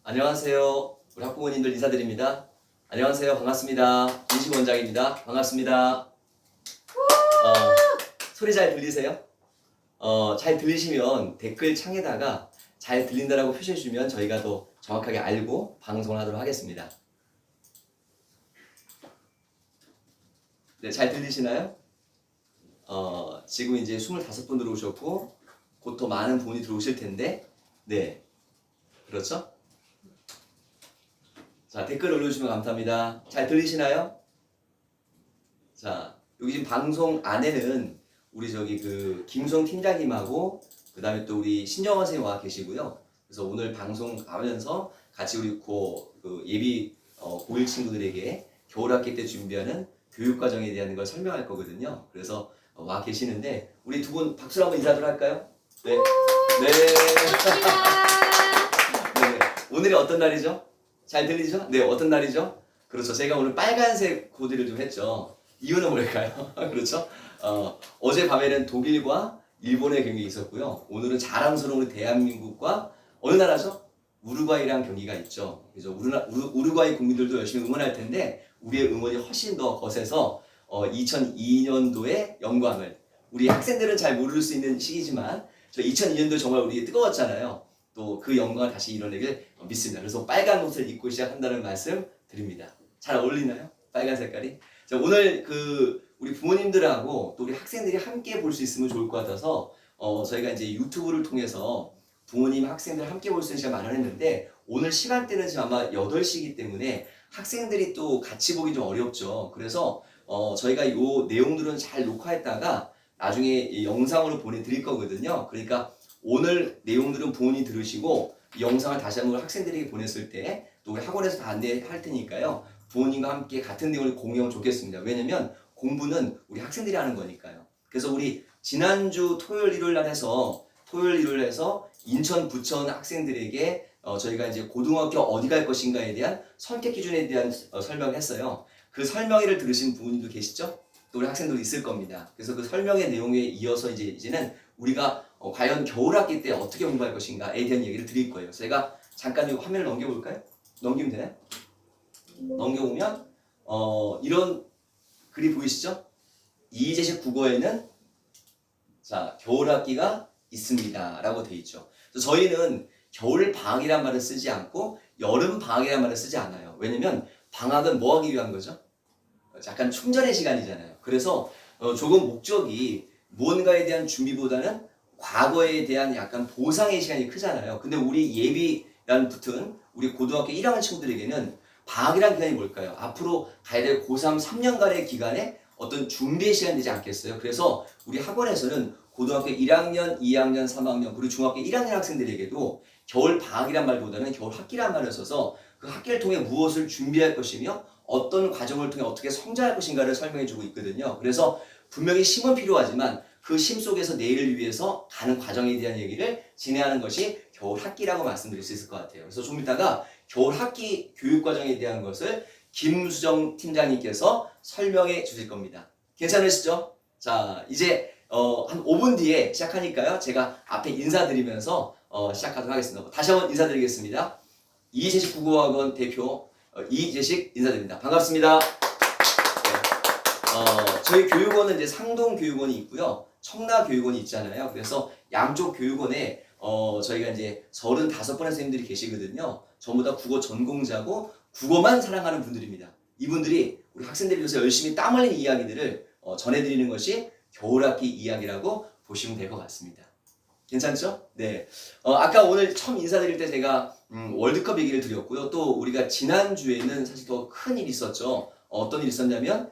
안녕하세요. 우리 학부모님들 인사드립니다. 안녕하세요. 반갑습니다. 인식 원장입니다. 반갑습니다. 소리 잘 들리세요? 잘 들리시면 댓글 창에다가 잘 들린다라고 표시해 주시면 저희가 더 정확하게 알고 방송을 하도록 하겠습니다. 네, 잘 들리시나요? 지금 이제 25분 들어오셨고 곧 더 많은 분이 들어오실 텐데, 네, 그렇죠? 자, 댓글 올려주시면 감사합니다. 잘 들리시나요? 자, 여기 지금 방송 안에는 우리 김수영 팀장님하고 그 다음에 또 우리 신정원 선생님 와 계시고요. 그래서 오늘 방송 하면서 같이 우리 예비 고1 친구들에게 겨울학기 때 준비하는 교육과정에 대한 걸 설명할 거거든요. 그래서 와 계시는데 우리 두 분 박수로 한번 인사들 할까요? 네. 네. 네. 오늘이 어떤 날이죠? 잘 들리죠? 네, 어떤 날이죠? 그렇죠. 제가 오늘 빨간색 코디를 좀 했죠. 이유는 뭘까요? 그렇죠? 어제 밤에는 독일과 일본의 경기가 있었고요. 오늘은 자랑스러운 대한민국과 어느 나라죠? 우루과이랑 경기가 있죠. 그래서 우루과이 국민들도 열심히 응원할 텐데 우리의 응원이 훨씬 더 거세서 2002년도의 영광을 우리 학생들은 잘 모를 수 있는 시기지만 저 2002년도 정말 우리 뜨거웠잖아요. 또 그 영광을 다시 이뤄내길 믿습니다. 그래서 빨간 옷을 입고 시작한다는 말씀 드립니다. 잘 어울리나요? 빨간 색깔이? 자, 오늘 우리 부모님들하고 또 우리 학생들이 함께 볼 수 있으면 좋을 것 같아서 저희가 이제 유튜브를 통해서 부모님, 학생들 함께 볼 수 있는 시간 마련했는데 오늘 시간대는 지금 아마 8시이기 때문에 학생들이 또 같이 보기 좀 어렵죠. 그래서 저희가 이 내용들은 잘 녹화했다가 나중에 영상으로 보내드릴 거거든요. 그러니까 오늘 내용들은 부모님이 들으시고 이 영상을 다시 한번 학생들에게 보냈을 때 또 우리 학원에서 다 안내할 테니까요. 부모님과 함께 같은 내용을 공유하면 좋겠습니다. 왜냐면 공부는 우리 학생들이 하는 거니까요. 그래서 우리 지난주 토요일 일요일 날 해서 인천 부천 학생들에게 저희가 이제 고등학교 어디 갈 것인가에 대한 선택 기준에 대한 설명을 했어요. 그 설명회를 들으신 부모님도 계시죠? 또 우리 학생들도 있을 겁니다. 그래서 그 설명의 내용에 이어서 이제는 우리가 과연 겨울학기 때 어떻게 공부할 것인가에 대한 얘기를 드릴 거예요. 제가 잠깐 이 화면을 넘겨볼까요? 넘기면 되나요? 넘겨보면 이런 글이 보이시죠? 이재식 국어에는 자 겨울학기가 있습니다 라고 되어 있죠. 그래서 저희는 겨울방학이란 말을 쓰지 않고 여름방학이란 말을 쓰지 않아요. 왜냐면 방학은 뭐 하기 위한 거죠? 약간 충전의 시간이잖아요. 그래서 조금 목적이 무언가에 대한 준비보다는 과거에 대한 약간 보상의 시간이 크잖아요. 근데 우리 예비라는 붙은 우리 고등학교 1학년 친구들에게는 방학이라는 기간이 뭘까요? 앞으로 가야 될 고3 3년간의 기간에 어떤 준비의 시간이 되지 않겠어요? 그래서 우리 학원에서는 고등학교 1학년, 2학년, 3학년 그리고 중학교 1학년 학생들에게도 겨울 방학이란 말보다는 겨울 학기란 말을 써서 그 학기를 통해 무엇을 준비할 것이며 어떤 과정을 통해 어떻게 성장할 것인가를 설명해 주고 있거든요. 그래서 분명히 심은 필요하지만 그 심 속에서 내일을 위해서 가는 과정에 대한 얘기를 진행하는 것이 겨울 학기라고 말씀드릴 수 있을 것 같아요. 그래서 좀 이따가 겨울 학기 교육 과정에 대한 것을 김수정 팀장님께서 설명해 주실 겁니다. 괜찮으시죠? 자, 이제 한 5분 뒤에 시작하니까요. 제가 앞에 인사드리면서 시작하도록 하겠습니다. 다시 한번 인사드리겠습니다. 이재식 국어학원 대표 이재식 인사드립니다. 반갑습니다. 네. 저희 교육원은 이제 상동교육원이 있고요. 청라교육원이 있잖아요. 그래서 양쪽 교육원에 저희가 이제 35분의 선생님들이 계시거든요. 전부 다 국어 전공자고 국어만 사랑하는 분들입니다. 이분들이 우리 학생들이 위해서 열심히 땀 흘린 이야기들을 전해드리는 것이 겨울학기 이야기라고 보시면 될 것 같습니다. 괜찮죠? 네. 아까 오늘 처음 인사드릴 때 제가 월드컵 얘기를 드렸고요. 또 우리가 지난주에는 사실 더 큰 일이 있었죠. 어떤 일이 있었냐면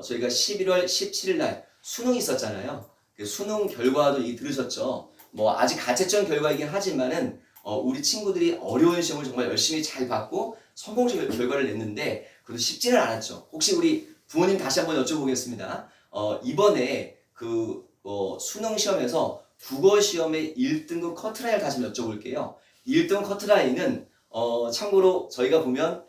저희가 11월 17일 날 수능이 있었잖아요. 그 수능 결과도 들으셨죠? 뭐 아직 가채점 결과이긴 하지만은 우리 친구들이 어려운 시험을 정말 열심히 잘 받고 성공적인 결과를 냈는데 그래도 쉽지는 않았죠. 혹시 우리 부모님 다시 한번 여쭤보겠습니다. 이번에 수능 시험에서 국어 시험의 1등급 커트라인을 다시 여쭤볼게요. 1등급 커트라인은 참고로 저희가 보면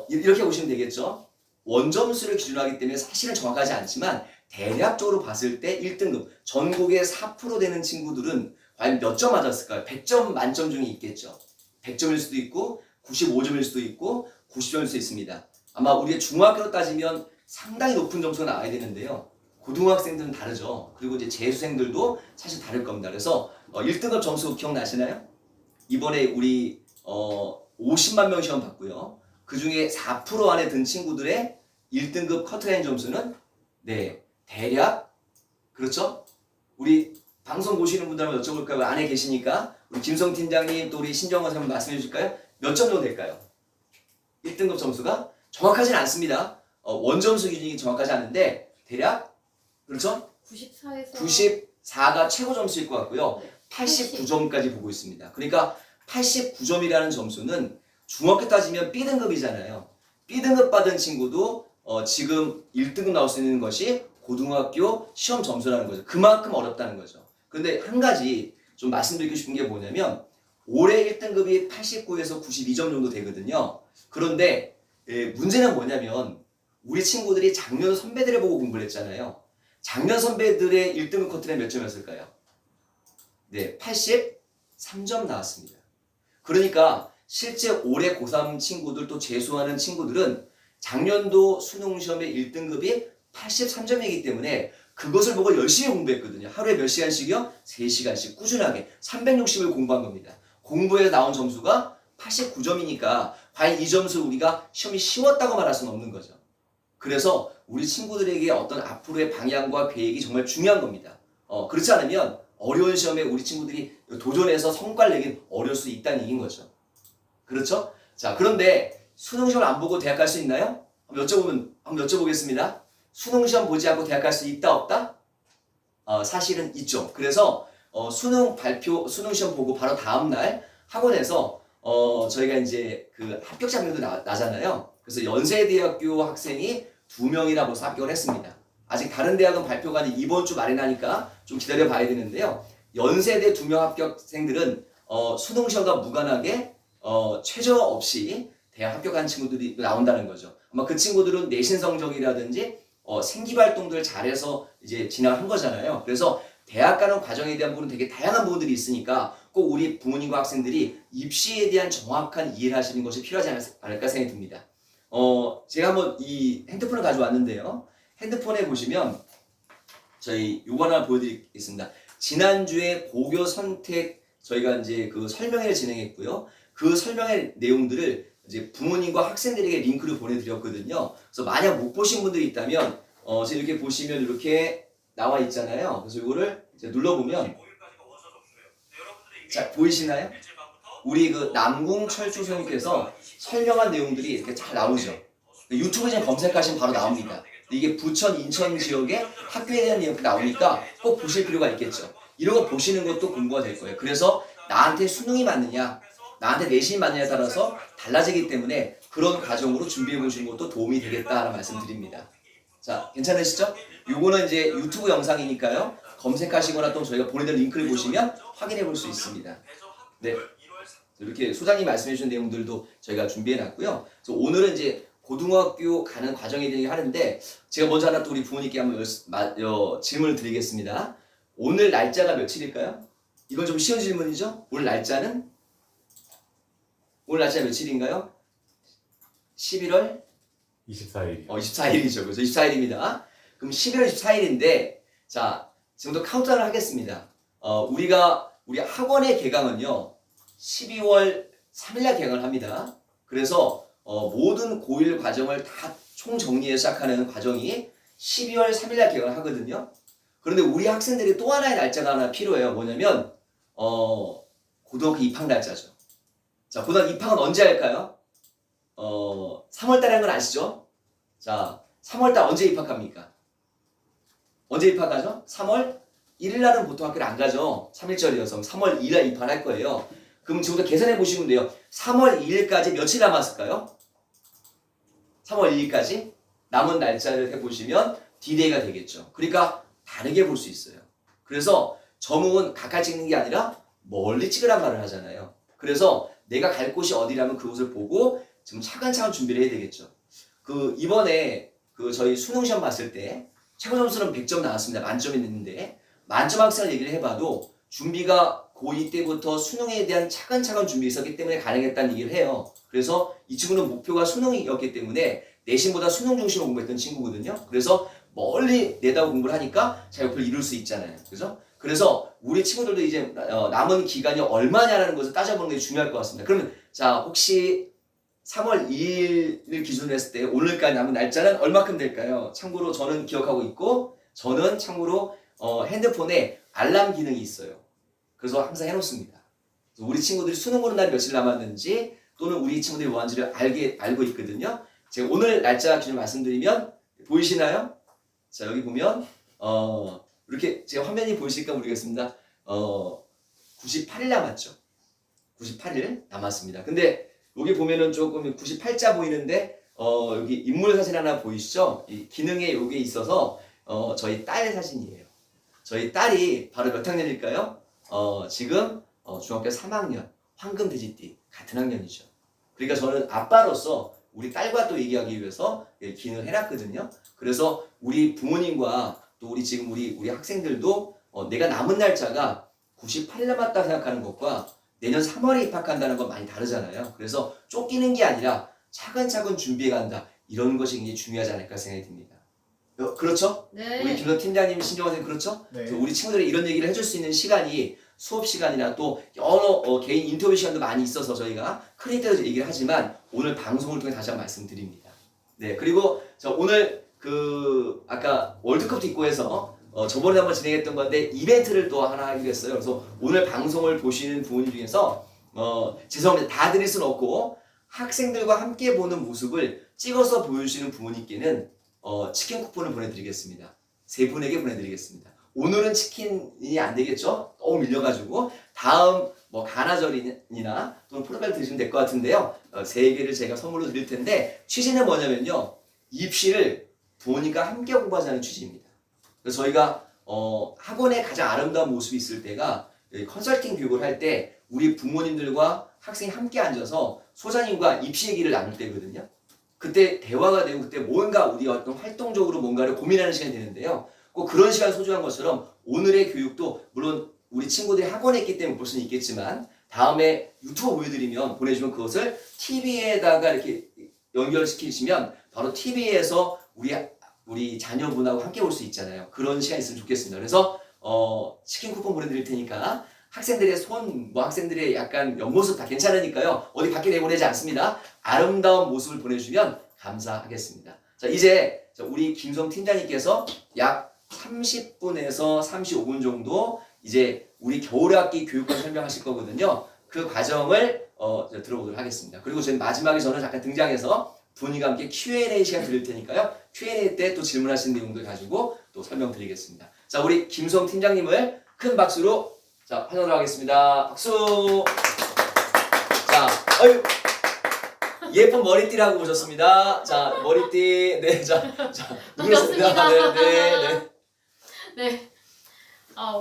이렇게 보시면 되겠죠. 원점수를 기준으로 하기 때문에 사실은 정확하지 않지만 대략적으로 봤을 때 1등급 전국에 4% 되는 친구들은 과연 몇 점 맞았을까요? 100점 만점 중에 있겠죠. 100점일 수도 있고 95점일 수도 있고 90점일 수도 있습니다. 아마 우리가 중학교로 따지면 상당히 높은 점수가 나와야 되는데요. 고등학생들은 다르죠. 그리고 이제 재수생들도 사실 다를 겁니다. 그래서 1등급 점수 기억나시나요? 이번에 우리 50만 명 시험 봤고요. 그 중에 4% 안에 든 친구들의 1등급 커트라인 점수는 네 대략 그렇죠? 우리 방송 보시는 분들 한번 여쭤볼까요? 안에 계시니까 우리 김성 팀장님 또 우리 신정원 선생님 말씀해 주실까요? 몇 점 정도 될까요? 1등급 점수가 정확하진 않습니다. 원점수 기준이 정확하지 않은데 대략 그렇죠? 94에서 94가 최고 점수일 것 같고요. 네. 89점까지 보고 있습니다. 그러니까 89점이라는 점수는 중학교 따지면 B등급이잖아요. B등급 받은 친구도 지금 1등급 나올 수 있는 것이 고등학교 시험 점수라는 거죠. 그만큼 어렵다는 거죠. 그런데 한 가지 좀 말씀드리고 싶은 게 뭐냐면 올해 1등급이 89에서 92점 정도 되거든요. 그런데 문제는 뭐냐면 우리 친구들이 작년 선배들을 보고 공부를 했잖아요. 작년 선배들의 1등급 커트는 몇 점이었을까요? 네, 83점 나왔습니다. 그러니까 실제 올해 고3 친구들 또 재수하는 친구들은 작년도 수능 시험의 1등급이 83점이기 때문에 그것을 보고 열심히 공부했거든요. 하루에 몇 시간씩이요? 3시간씩 꾸준하게 360을 공부한 겁니다. 공부해서 나온 점수가 89점이니까 과연 이 점수를 우리가 시험이 쉬웠다고 말할 수는 없는 거죠. 그래서 우리 친구들에게 어떤 앞으로의 방향과 계획이 정말 중요한 겁니다. 그렇지 않으면 어려운 시험에 우리 친구들이 도전해서 성과를 내긴 어려울 수 있다는 얘기인 거죠. 그렇죠? 자, 그런데 수능 시험 안 보고 대학 갈 수 있나요? 한번 여쭤보겠습니다. 수능 시험 보지 않고 대학 갈 수 있다 없다? 사실은 있죠. 그래서 수능 시험 보고 바로 다음 날 학원에서 저희가 이제 그 합격자명도 나잖아요. 그래서 연세대학교 학생이 2명이나 벌써 합격을 했습니다. 아직 다른 대학은 발표가 아닌 이번 주 말에 나니까 좀 기다려 봐야 되는데요. 연세대 2명 합격생들은 수능 시험과 무관하게 최저 없이 대학 합격한 친구들이 나온다는 거죠. 아마 그 친구들은 내신 성적이라든지 생기 활동들을 잘해서 이제 진학한 거잖아요. 그래서 대학 가는 과정에 대한 부분은 되게 다양한 부분들이 있으니까 꼭 우리 부모님과 학생들이 입시에 대한 정확한 이해를 하시는 것이 필요하지 않을까 생각이 듭니다. 제가 한번 이 핸드폰을 가져왔는데요. 핸드폰에 보시면 저희 요거 하나 보여드리겠습니다. 지난주에 고교 선택 저희가 이제 그 설명회를 진행했고요. 그 설명회 내용들을 이제 부모님과 학생들에게 링크를 보내드렸거든요. 그래서 만약 못 보신 분들이 있다면 제가 이렇게 보시면 이렇게 나와 있잖아요. 그래서 이거를 이제 눌러보면 자 보이시나요? 우리 그 남궁철주 선생님께서 설명한 내용들이 이렇게 잘 나오죠. 유튜브에 검색하시면 바로 나옵니다. 이게 부천, 인천 지역의 학교에 대한 내용이 나오니까 꼭 보실 필요가 있겠죠. 이런 거 보시는 것도 공부가 될 거예요. 그래서 나한테 수능이 맞느냐, 나한테 내신이 맞느냐에 따라서 달라지기 때문에 그런 과정으로 준비해 보시는 것도 도움이 되겠다라는 말씀드립니다. 자, 괜찮으시죠? 요거는 이제 유튜브 영상이니까요. 검색하시거나 또 저희가 보내드린 링크를 보시면 확인해 볼 수 있습니다. 네. 이렇게 소장님 말씀해 주신 내용들도 저희가 준비해 놨고요. 그래서 오늘은 이제 고등학교 가는 과정에 대해 하는데 제가 먼저 하나 또 우리 부모님께 한번 질문을 드리겠습니다. 오늘 날짜가 며칠일까요? 이건 좀 쉬운 질문이죠? 오늘 날짜가 며칠인가요? 11월 24일. 24일이죠. 그래서 24일입니다. 그럼 11월 24일인데 자, 지금부터 카운트다운을 하겠습니다. 우리 학원의 개강은요. 12월 3일날 개강을 합니다. 그래서 모든 고1 과정을 다 총정리해서 시작하는 과정이 12월 3일날 개강을 하거든요. 그런데 우리 학생들이 또 하나의 날짜가 하나 필요해요. 뭐냐면 고등학교 입학 날짜죠. 자, 고등학교 입학은 언제 할까요? 3월달에 하는 건 아시죠? 자, 3월달 언제 입학합니까? 언제 입학하죠? 3월 1일 날은 보통 학교를 안 가죠. 3일절이어서 3월 2일날 입학할 거예요. 그럼 지금부터 계산해 보시면 돼요. 3월 2일까지 며칠 남았을까요? 3월 2일까지 남은 날짜를 해보시면 D-Day가 되겠죠. 그러니까 다르게 볼 수 있어요. 그래서 점은 가까이 찍는 게 아니라 멀리 찍으란 말을 하잖아요. 그래서 내가 갈 곳이 어디라면 그곳을 보고 지금 차근차근 준비를 해야 되겠죠. 이번에 저희 수능 시험 봤을 때 최고 점수는 100점 나왔습니다. 만점이 됐는데 만점 학생을 얘기를 해봐도 준비가 고2 때부터 수능에 대한 차근차근 준비 있었기 때문에 가능했다는 얘기를 해요. 그래서 이 친구는 목표가 수능이었기 때문에 내신보다 수능 중심으로 공부했던 친구거든요. 그래서 멀리 내다 공부를 하니까 자기 목표를 이룰 수 있잖아요. 그죠? 그래서 우리 친구들도 이제 남은 기간이 얼마냐라는 것을 따져보는 게 중요할 것 같습니다. 그러면 자, 혹시 3월 2일을 기준으로 했을 때 오늘까지 남은 날짜는 얼마큼 될까요? 참고로 저는 기억하고 있고, 저는 참고로 핸드폰에 알람 기능이 있어요. 그래서 항상 해놓습니다. 그래서 우리 친구들이 수능 보는 날이 며칠 남았는지 또는 우리 친구들이 뭐 하는지를 알고 있거든요. 제가 오늘 날짜 기준 말씀드리면 보이시나요? 자, 여기 보면 이렇게 제가 화면이 보이실까 모르겠습니다. 98일 남았죠. 98일 남았습니다. 근데 여기 보면은 조금 98자 보이는데 여기 인물 사진 하나 보이시죠? 이 기능에 여기 있어서 저희 딸 사진이에요. 저희 딸이 바로 몇 학년일까요? 지금 중학교 3학년 황금돼지띠 같은 학년이죠. 그러니까 저는 아빠로서 우리 딸과 또 얘기하기 위해서 기능을 해놨거든요. 그래서 우리 부모님과 또 우리 지금 우리 학생들도 내가 남은 날짜가 98일 남았다 생각하는 것과 내년 3월에 입학한다는 건 많이 다르잖아요. 그래서 쫓기는 게 아니라 차근차근 준비해간다. 이런 것이 굉장히 중요하지 않을까 생각이 듭니다. 그렇죠? 네. 우리 김선 팀장님, 신정원 선생님 그렇죠? 네. 우리 친구들이 이런 얘기를 해줄 수 있는 시간이 수업 시간이나 또 여러 개인 인터뷰 시간도 많이 있어서 저희가 크리에이터에서 얘기를 하지만 오늘 방송을 통해 다시 한번 말씀드립니다. 네, 그리고 오늘 아까 월드컵도 있고 해서 저번에 한번 진행했던 건데 이벤트를 또 하나 하기로 했어요. 그래서 오늘 방송을 보시는 부모님 중에서 죄송합니다. 다 드릴 수는 없고 학생들과 함께 보는 모습을 찍어서 보여주시는 부모님께는 치킨 쿠폰을 보내드리겠습니다. 3분에게 보내드리겠습니다. 오늘은 치킨이 안 되겠죠? 너무 밀려가지고 다음 가나절이나 또는 포르갈 드시면 될 것 같은데요. 3개를 제가 선물로 드릴 텐데 취지는 뭐냐면요. 입시를 부모님과 함께 공부하자는 취지입니다. 그래서 저희가 학원에 가장 아름다운 모습이 있을 때가 컨설팅 교육을 할 때 우리 부모님들과 학생이 함께 앉아서 소장님과 입시 얘기를 나눌 때거든요. 그때 대화가 되고 그때 뭔가 우리 어떤 활동적으로 뭔가를 고민하는 시간이 되는데요. 꼭 그런 시간 소중한 것처럼 오늘의 교육도 물론 우리 친구들이 학원에 있기 때문에 볼 수는 있겠지만 다음에 유튜브 보내주면 그것을 TV에다가 이렇게 연결시키시면 바로 TV에서 우리 자녀분하고 함께 볼 수 있잖아요. 그런 시간이 있으면 좋겠습니다. 그래서 치킨 쿠폰 보내드릴 테니까 학생들의 학생들의 약간 옆모습 다 괜찮으니까요. 어디 밖에 내보내지 않습니다. 아름다운 모습을 보내주시면 감사하겠습니다. 자, 이제 우리 김성 팀장님께서 약 30분에서 35분 정도 이제 우리 겨울학기 교육과 설명하실 거거든요. 그 과정을 들어보도록 하겠습니다. 그리고 마지막에 저는 잠깐 등장해서 분이가 함께 Q&A 시간 드릴 테니까요. Q&A 때 또 질문하신 내용들 가지고 또 설명드리겠습니다. 자, 우리 김성 팀장님을 큰 박수로 환영을 하겠습니다. 박수! 자, 예쁜 머리띠라고 오셨습니다. 자, 머리띠. 네, 반갑습니다. 네. 네.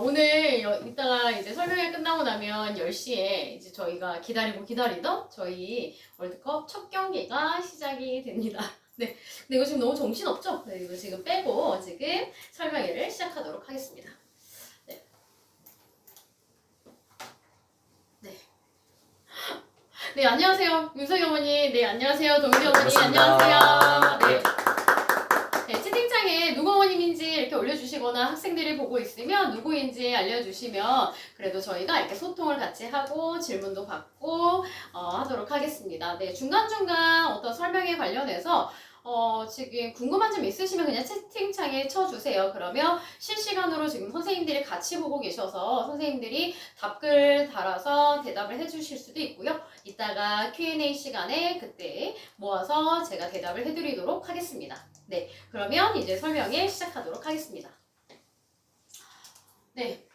오늘 이따가 이제 설명회 끝나고 나면 10시에 이제 저희가 기다리던 저희 월드컵 첫 경기가 시작이 됩니다. 네. 근데 이거 지금 너무 정신없죠? 네, 이거 지금 빼고 지금 설명회를 시작하도록 하겠습니다. 네. 네. 네, 안녕하세요. 윤석이 어머니. 네, 안녕하세요. 동규 어머니. 반갑습니다. 안녕하세요. 네. 네, 채팅창에 누구 어머님인지 이렇게 올려주시거나 학생들이 보고 있으면 누구인지 알려주시면 그래도 저희가 이렇게 소통을 같이 하고 질문도 받고 하도록 하겠습니다. 네, 중간중간 어떤 설명에 관련해서 지금 궁금한 점 있으시면 그냥 채팅창에 쳐주세요. 그러면 실시간으로 지금 선생님들이 같이 보고 계셔서 선생님들이 답글 달아서 대답을 해주실 수도 있고요. 이따가 Q&A 시간에 그때 모아서 제가 대답을 해드리도록 하겠습니다. 네, 그러면 이제 설명에 시작하도록 하겠습니다. 네,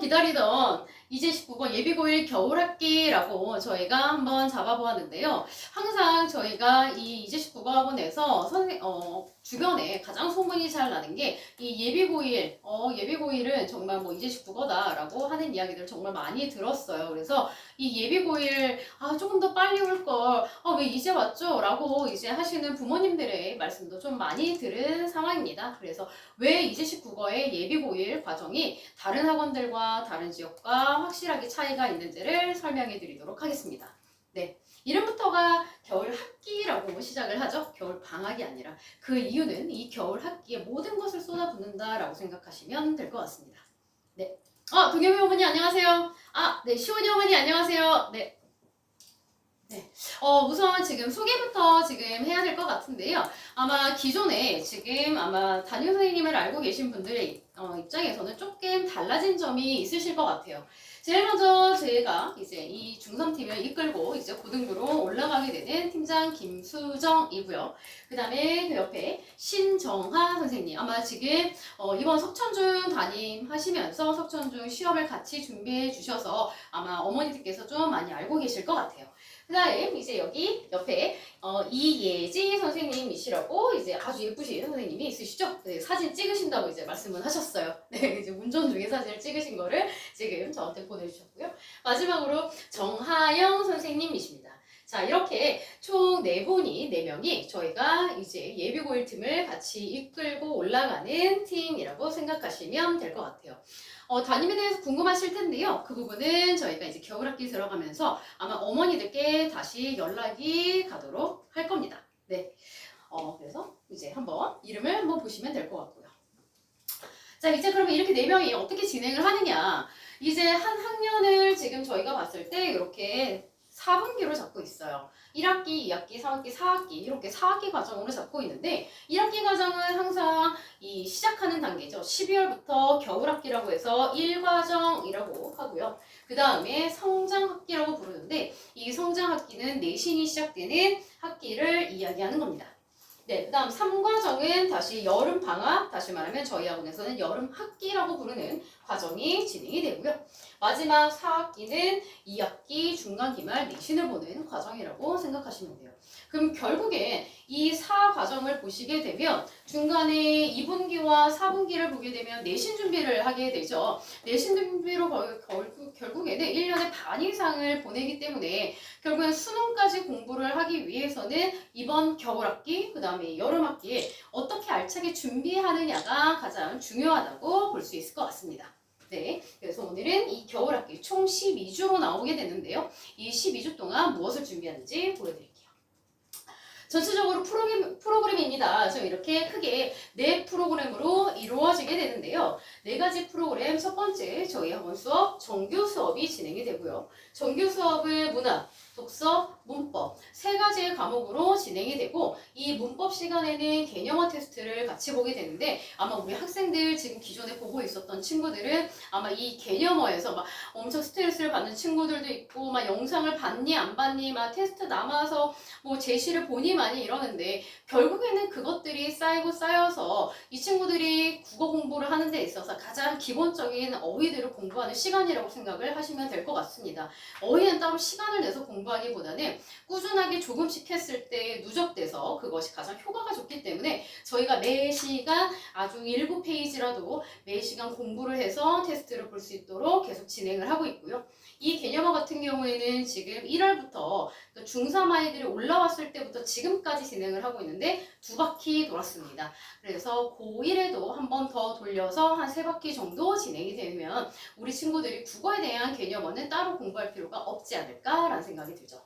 기다리던 이제 19번 예비고1 겨울학기라고 저희가 한번 잡아보았는데요. 항상 저희가 이 이제 19번 학원에서 주변에 가장 소문이 잘 나는 게 이 예비고일, 예비고일은 정말 뭐 이제식 국어다라고 하는 이야기들 정말 많이 들었어요. 그래서 이 예비고일, 조금 더 빨리 올 걸, 왜 이제 왔죠? 라고 이제 하시는 부모님들의 말씀도 좀 많이 들은 상황입니다. 그래서 왜 이제식 국어의 예비고일 과정이 다른 학원들과 다른 지역과 확실하게 차이가 있는지를 설명해 드리도록 하겠습니다. 네. 이름부터가 겨울 학기라고 시작을 하죠. 겨울 방학이 아니라 그 이유는 이 겨울 학기에 모든 것을 쏟아붓는다라고 생각하시면 될 것 같습니다. 네. 동엽이 어머니 안녕하세요. 네, 시원이 어머니 안녕하세요. 네. 네. 우선 지금 소개부터 지금 해야 될 것 같은데요. 아마 기존에 지금 아마 담임 선생님을 알고 계신 분들의 입장에서는 조금 달라진 점이 있으실 것 같아요. 제일 먼저 제가 이제 이 중3팀을 이끌고 이제 고등부로 올라가게 되는 팀장 김수정이고요. 그 다음에 그 옆에 신정하 선생님. 아마 지금 이번 석천중 담임하시면서 석천중 시험을 같이 준비해 주셔서 아마 어머니들께서 좀 많이 알고 계실 것 같아요. 그 다음 이제 여기 옆에 이예지 선생님이시라고 이제 아주 예쁘신 선생님이 있으시죠? 네, 사진 찍으신다고 이제 말씀을 하셨어요. 네, 이제 운전 중에 사진을 찍으신 거를 지금 저한테 보내주셨고요. 마지막으로 정하영 선생님이십니다. 자, 이렇게 총 4명이 저희가 이제 예비고일 팀을 같이 이끌고 올라가는 팀이라고 생각하시면 될 것 같아요. 담임에 대해서 궁금하실 텐데요. 그 부분은 저희가 이제 겨울학기 들어가면서 아마 어머니들께 다시 연락이 가도록 할 겁니다. 네. 그래서 이제 한번 이름을 한번 보시면 될 것 같고요. 자, 이제 그러면 이렇게 4명이 어떻게 진행을 하느냐. 이제 한 학년을 지금 저희가 봤을 때 이렇게 4분기로 잡고 있어요. 1학기, 2학기, 3학기, 4학기 이렇게 4학기 과정으로 잡고 있는데 1학기 과정은 항상 이 시작하는 단계죠. 12월부터 겨울학기라고 해서 1과정이라고 하고요. 그 다음에 성장학기라고 부르는데 이 성장학기는 내신이 시작되는 학기를 이야기하는 겁니다. 네, 그 다음 3과정은 다시 여름방학, 다시 말하면 저희 학원에서는 여름학기라고 부르는 과정이 진행이 되고요. 마지막 4학기는 2학기 중간기말 내신을 보는 과정이라고 생각하시면 돼요. 그럼 결국에 이 4과정을 보시게 되면 중간에 2분기와 4분기를 보게 되면 내신 준비를 하게 되죠. 내신 준비로 결국에는 1년에 반 이상을 보내기 때문에 결국엔 수능까지 공부를 하기 위해서는 이번 겨울학기, 그 다음에 여름학기에 어떻게 알차게 준비하느냐가 가장 중요하다고 볼 수 있을 것 같습니다. 네, 그래서 오늘은 이 겨울학기 총 12주로 나오게 되는데요. 이 12주 동안 무엇을 준비하는지 보여드릴게요. 전체적으로 프로그램입니다. 좀 이렇게 크게 4프로그램으로 이루어지게 되는데요. 4가지 프로그램, 첫 번째 저희 학원 수업, 정규 수업이 진행이 되고요. 정규 수업을 문학, 독서, 문법 3가지의 과목으로 진행이 되고 이 문법 시간에는 개념화 테스트를 같이 보게 되는데 아마 우리 학생들 지금 기존에 보고 있었던 친구들은 아마 이 개념화에서 막 엄청 스트레스를 받는 친구들도 있고 막 영상을 봤니 안 봤니 막 테스트 남아서 뭐 제시를 보니 많이 이러는데 결국에는 그것들이 쌓여서 이 친구들이 국어 공부를 하는 데 있어서 가장 기본적인 어휘들을 공부하는 시간이라고 생각을 하시면 될 것 같습니다. 어휘는 따로 시간을 내서 공부하기보다는 꾸준하게 조금씩 했을 때 누적돼서 그것이 가장 효과가 좋기 때문에 저희가 매 시간 아주 7페이지라도 매 시간 공부를 해서 테스트를 볼 수 있도록 계속 진행을 하고 있고요. 이 개념화 같은 경우에는 지금 1월부터 중3 아이들이 올라왔을 때부터 지금까지 진행을 하고 있는데 2바퀴 돌았습니다. 그래서 고1에도 한 번 더 돌려서 한 3바퀴 정도 진행이 되면 우리 친구들이 국어에 대한 개념어는 따로 공부할 필요가 없지 않을까라는 생각이 들죠.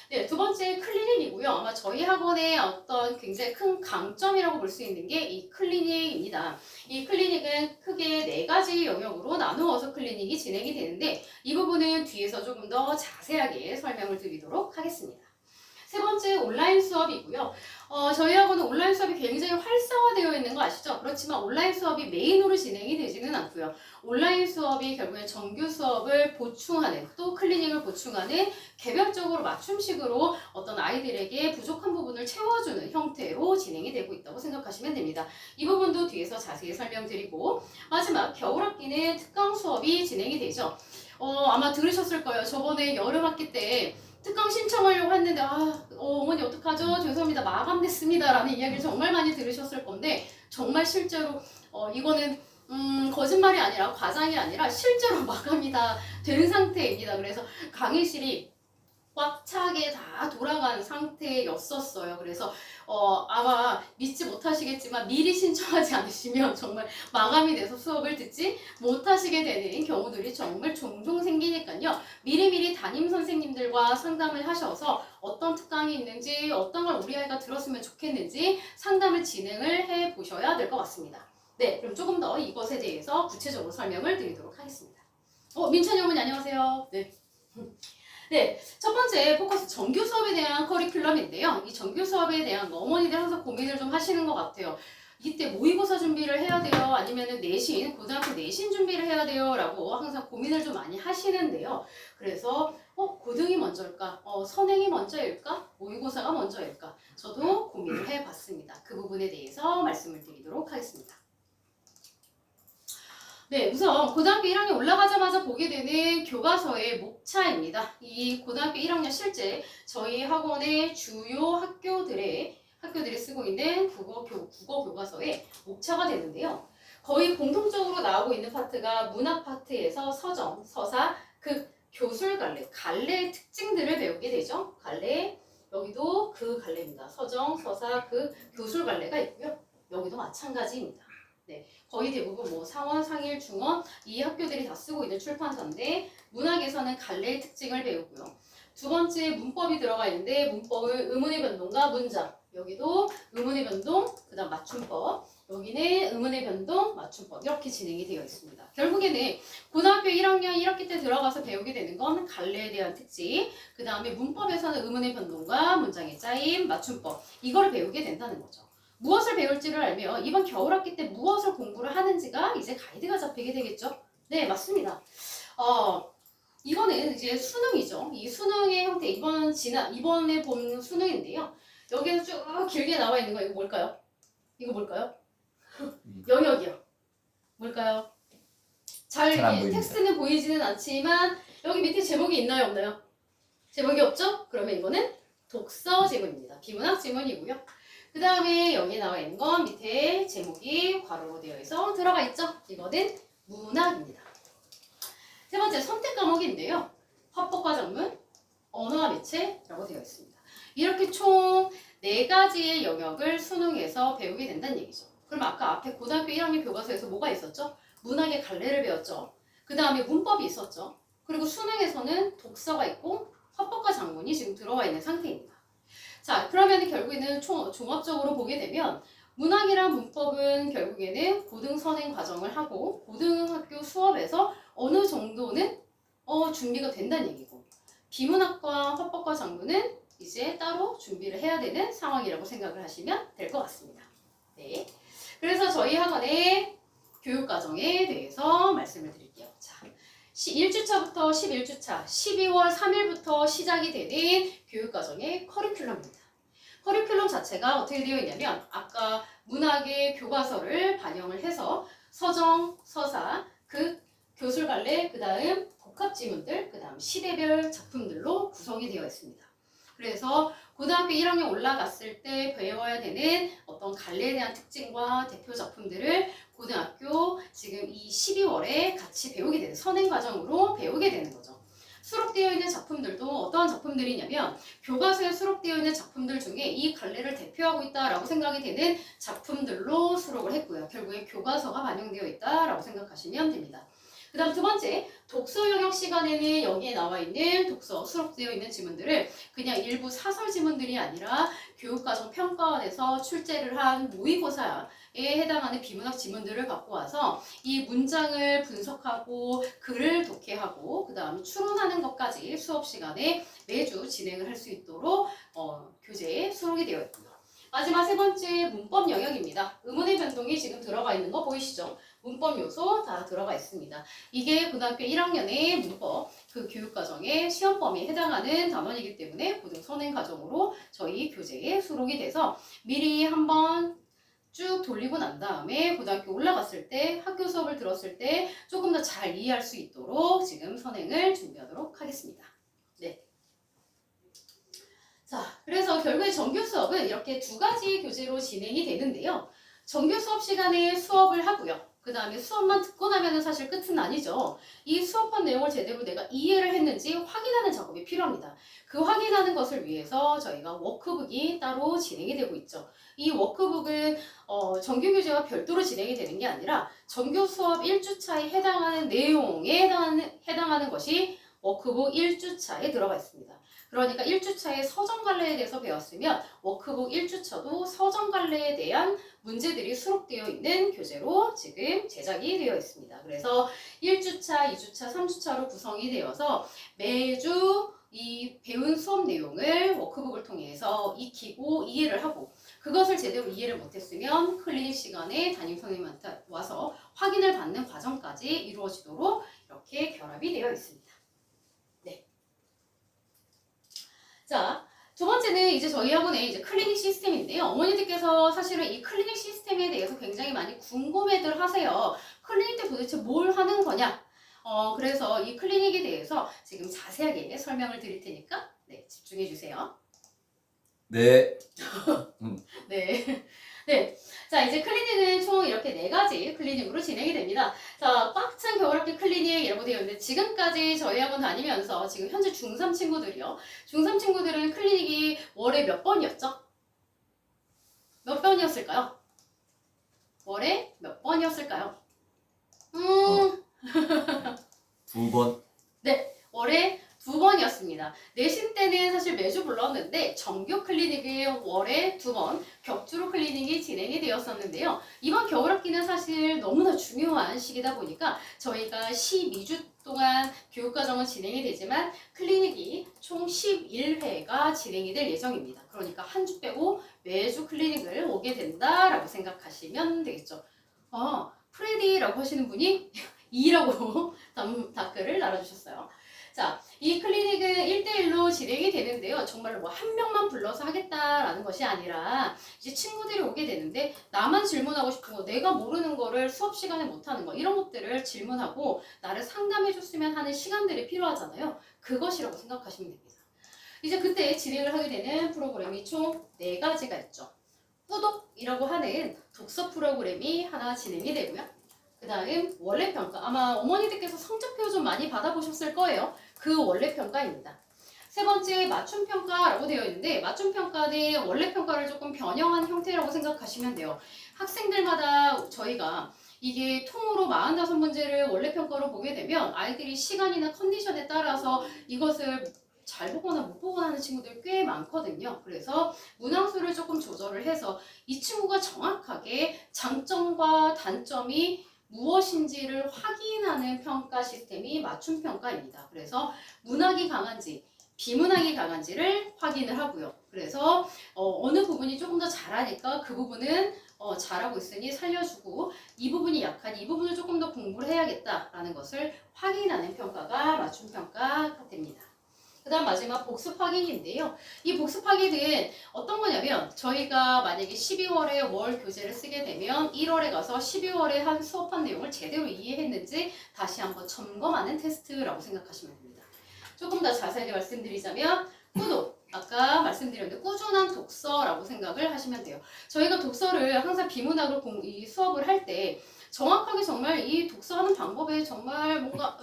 네, 두 번째 클리닉이고요. 아마 저희 학원의 어떤 굉장히 큰 강점이라고 볼 수 있는 게 이 클리닉입니다. 이 클리닉은 크게 4가지 영역으로 나누어서 클리닉이 진행이 되는데 이 부분은 뒤에서 조금 더 자세하게 설명을 드리도록 하겠습니다. 세 번째 온라인 수업이고요. 저희 학원은 온라인 수업이 굉장히 활성화되어 있는 거 아시죠? 그렇지만 온라인 수업이 메인으로 진행이 되지는 않고요. 온라인 수업이 결국엔 정규 수업을 보충하는 또 클리닉을 보충하는 개별적으로 맞춤식으로 어떤 아이들에게 부족한 부분을 채워주는 형태로 진행이 되고 있다고 생각하시면 됩니다. 이 부분도 뒤에서 자세히 설명드리고 마지막 겨울학기는 특강 수업이 진행이 되죠. 아마 들으셨을 거예요. 저번에 여름학기 때 특강 신청하려고 했는데 어머니 어떡하죠? 죄송합니다. 마감됐습니다. 라는 이야기를 정말 많이 들으셨을 건데 정말 실제로 이거는 거짓말이 아니라 과장이 아니라 실제로 마감이 다 된 상태입니다. 그래서 강의실이 꽉 차게 다 돌아간 상태였었어요. 그래서 아마 믿지 못하시겠지만 미리 신청하지 않으시면 정말 마감이 돼서 수업을 듣지 못하시게 되는 경우들이 정말 종종 생기니까요. 미리미리 담임 선생님들과 상담을 하셔서 어떤 특강이 있는지 어떤 걸 우리 아이가 들었으면 좋겠는지 상담을 진행을 해 보셔야 될 것 같습니다. 네, 그럼 조금 더 이것에 대해서 구체적으로 설명을 드리도록 하겠습니다. 민찬이 어머니 안녕하세요. 네. 네, 첫 번째 포커스 정규 수업에 대한 커리큘럼인데요. 이 정규 수업에 대한 어머니들 항상 고민을 좀 하시는 것 같아요. 이때 모의고사 준비를 해야 돼요? 아니면은 내신, 고등학교 내신 준비를 해야 돼요? 라고 항상 고민을 좀 많이 하시는데요. 그래서 고등이 먼저일까? 선행이 먼저일까? 모의고사가 먼저일까? 저도 고민을 해봤습니다. 그 부분에 대해서 말씀을 드리도록 하겠습니다. 네, 우선 고등학교 1학년 올라가자마자 보게 되는 교과서의 목차입니다. 이 고등학교 1학년 실제 저희 학원의 주요 학교들이 쓰고 있는 국어 교과서의 목차가 되는데요. 거의 공통적으로 나오고 있는 파트가 문학 파트에서 서정, 서사, 교술 갈래의 특징들을 배우게 되죠. 갈래, 여기도 그 갈래입니다. 서정, 서사, 교술 갈래가 있고요. 여기도 마찬가지입니다. 네, 거의 대부분 상원, 상일, 중원 이 학교들이 다 쓰고 있는 출판사인데 문학에서는 갈래의 특징을 배우고요. 두 번째 문법이 들어가 있는데 문법은 의문의 변동과 문장, 여기도 의문의 변동, 그 다음 맞춤법, 여기는 의문의 변동, 맞춤법 이렇게 진행이 되어 있습니다. 결국에는 고등학교 1학년 1학기 때 들어가서 배우게 되는 건 갈래에 대한 특징, 그 다음에 문법에서는 의문의 변동과 문장의 짜임, 맞춤법 이거를 배우게 된다는 거죠. 무엇을 배울지를 알면 이번 겨울학기 때 무엇을 공부를 하는지가 이제 가이드가 잡히게 되겠죠? 네, 맞습니다. 이거는 이제 수능이죠. 이 수능의 형태, 이번에 본 수능인데요. 여기에서 쭉 길게 나와 있는 거 이거 뭘까요? 이거 뭘까요? 영역이요. 뭘까요? 잘안 보입니다. 텍스트는 보이지는 않지만 여기 밑에 제목이 있나요, 없나요? 제목이 없죠? 그러면 이거는 독서 지문입니다. 비문학 지문이고요. 그 다음에 여기 나와 있는 건 밑에 제목이 괄호로 되어 있어 들어가 있죠? 이거는 문학입니다. 세 번째 선택 과목인데요. 화법과 작문, 언어와 매체라고 되어 있습니다. 이렇게 총 4가지의 영역을 수능에서 배우게 된다는 얘기죠. 그럼 아까 앞에 고등학교 1학년 교과서에서 뭐가 있었죠? 문학의 갈래를 배웠죠. 그 다음에 문법이 있었죠. 그리고 수능에서는 독서가 있고 화법과 작문이 지금 들어와 있는 상태입니다. 자, 그러면 결국에는 종합적으로 보게 되면 문학이랑 문법은 결국에는 고등 선행 과정을 하고 고등학교 수업에서 어느 정도는 준비가 된다는 얘기고 비문학과 화법과 작문은 이제 따로 준비를 해야 되는 상황이라고 생각을 하시면 될 것 같습니다. 네, 그래서 저희 학원의 교육과정에 대해서 말씀을 드릴게요. 자, 1주차부터 11주차, 12월 3일부터 시작이 되는 교육과정의 커리큘럼입니다. 커리큘럼 자체가 어떻게 되어 있냐면 아까 문학의 교과서를 반영을 해서 서정, 서사, 교술 갈래, 그 다음 복합지문들, 그 다음 시대별 작품들로 구성이 되어 있습니다. 그래서 고등학교 1학년 올라갔을 때 배워야 되는 어떤 갈래에 대한 특징과 대표 작품들을 고등학교 지금 이 12월에 같이 배우게 되는 선행 과정으로 배우게 되는 거죠. 수록되어 있는 작품들도 어떠한 작품들이냐면 교과서에 수록되어 있는 작품들 중에 이 갈래를 대표하고 있다라고 생각이 되는 작품들로 수록을 했고요. 결국에 교과서가 반영되어 있다라고 생각하시면 됩니다. 그 다음 두 번째, 독서 영역 시간에는 여기에 나와 있는 수록되어 있는 지문들을 그냥 일부 사설 지문들이 아니라 교육과정 평가원에서 출제를 한 모의고사에 해당하는 비문학 지문들을 갖고 와서 이 문장을 분석하고 글을 독해하고 그 다음에 추론하는 것까지 수업 시간에 매주 진행을 할 수 있도록 교재에 수록이 되어 있고요. 마지막 세 번째 문법 영역입니다. 의문의 변동이 지금 들어가 있는 거 보이시죠? 문법 요소 다 들어가 있습니다. 이게 고등학교 1학년의 문법 교육과정의 시험 범위에 해당하는 단원이기 때문에 고등 선행 과정으로 저희 교재에 수록이 돼서 미리 한번 쭉 돌리고 난 다음에 고등학교 올라갔을 때 학교 수업을 들었을 때 조금 더 잘 이해할 수 있도록 지금 선행을 준비하도록 하겠습니다. 네. 자, 그래서 결국에 정규 수업은 이렇게 두 가지 교재로 진행이 되는데요. 정규 수업 시간에 수업을 하고요. 그 다음에 수업만 듣고 나면 사실 끝은 아니죠. 이 수업한 내용을 제대로 내가 이해를 했는지 확인하는 작업이 필요합니다. 그 확인하는 것을 위해서 저희가 워크북이 따로 진행이 되고 있죠. 이 워크북은 정규 교재와 별도로 진행이 되는 게 아니라 정규 수업 1주차에 해당하는 내용에 해당하는 것이 워크북 1주차에 들어가 있습니다. 그러니까 1주차에 서정관례에 대해서 배웠으면 워크북 1주차도 서정관례에 대한 문제들이 수록되어 있는 교재로 지금 제작이 되어 있습니다. 그래서 1주차, 2주차, 3주차로 구성이 되어서 매주 이 배운 수업 내용을 워크북을 통해서 익히고 이해를 하고 그것을 제대로 이해를 못했으면 클리닉 시간에 담임 선생님한테 와서 확인을 받는 과정까지 이루어지도록 이렇게 결합이 되어 있습니다. 네. 자, 두 번째는 이제 저희 학원의 이제 클리닉 시스템인데요. 어머니들께서 사실은 이 클리닉 시스템에 대해서 굉장히 많이 궁금해들 하세요. 클리닉 때 도대체 뭘 하는 거냐? 그래서 이 클리닉에 대해서 지금 자세하게 설명을 드릴 테니까 네, 집중해 주세요. 네. 네. 네. 자, 이제 클리닉은 총 이렇게 4가지 클리닉으로 진행이 됩니다. 자, 꽉 찬 겨울학기 클리닉이라고 되어 있는데 지금까지 저희 학원 다니면서 지금 현재 중3 친구들이요. 중3 친구들은 클리닉이 월에 몇 번이었죠? 몇 번이었을까요? 월에 몇 번이었을까요? 2번. 네. 월에 2번이었습니다. 내신 때는 사실 매주 불렀는데 정규 클리닉이 월에 2번, 격주로 클리닉이 진행이 되었었는데요. 이번 겨울학기는 사실 너무나 중요한 시기다 보니까 저희가 12주 동안 교육과정은 진행이 되지만 클리닉이 총 11회가 진행이 될 예정입니다. 그러니까 한 주 빼고 매주 클리닉을 오게 된다라고 생각하시면 되겠죠. 프레디라고 하시는 분이 2라고 댓글을 달아주셨어요. 자, 이 클리닉은 1대1로 진행이 되는데요. 정말로 뭐 한 명만 불러서 하겠다라는 것이 아니라 이제 친구들이 오게 되는데 나만 질문하고 싶은 거, 내가 모르는 거를 수업 시간에 못하는 거 이런 것들을 질문하고 나를 상담해 줬으면 하는 시간들이 필요하잖아요. 그것이라고 생각하시면 됩니다. 이제 그때 진행을 하게 되는 프로그램이 총 4가지가 있죠. 꾸독이라고 하는 독서 프로그램이 하나 진행이 되고요. 그 다음 원래평가, 아마 어머니들께서 성적표 좀 많이 받아보셨을 거예요. 그 원래평가입니다. 세 번째 맞춤평가라고 되어 있는데 맞춤평가는 원래평가를 조금 변형한 형태라고 생각하시면 돼요. 학생들마다 저희가 이게 통으로 45문제를 원래평가로 보게 되면 아이들이 시간이나 컨디션에 따라서 이것을 잘 보거나 못 보거나 하는 친구들 꽤 많거든요. 그래서 문항수를 조금 조절을 해서 이 친구가 정확하게 장점과 단점이 무엇인지를 확인하는 평가 시스템이 맞춤평가입니다. 그래서 문학이 강한지 비문학이 강한지를 확인을 하고요. 그래서 어느 부분이 조금 더 잘하니까 그 부분은 잘하고 있으니 살려주고 이 부분이 약하니 이 부분을 조금 더 공부를 해야겠다라는 것을 확인하는 평가가 맞춤평가가 됩니다. 그 다음 마지막 복습 확인인데요. 이 복습 확인은 어떤 거냐면 저희가 만약에 12월에 월 교재를 쓰게 되면 1월에 가서 12월에 한 수업한 내용을 제대로 이해했는지 다시 한번 점검하는 테스트라고 생각하시면 됩니다. 조금 더 자세하게 말씀드리자면 꾸독, 아까 말씀드렸는데 꾸준한 독서라고 생각을 하시면 돼요. 저희가 독서를 항상 비문학으로 이 수업을 할 때 정확하게 정말 이 독서하는 방법에 정말 뭔가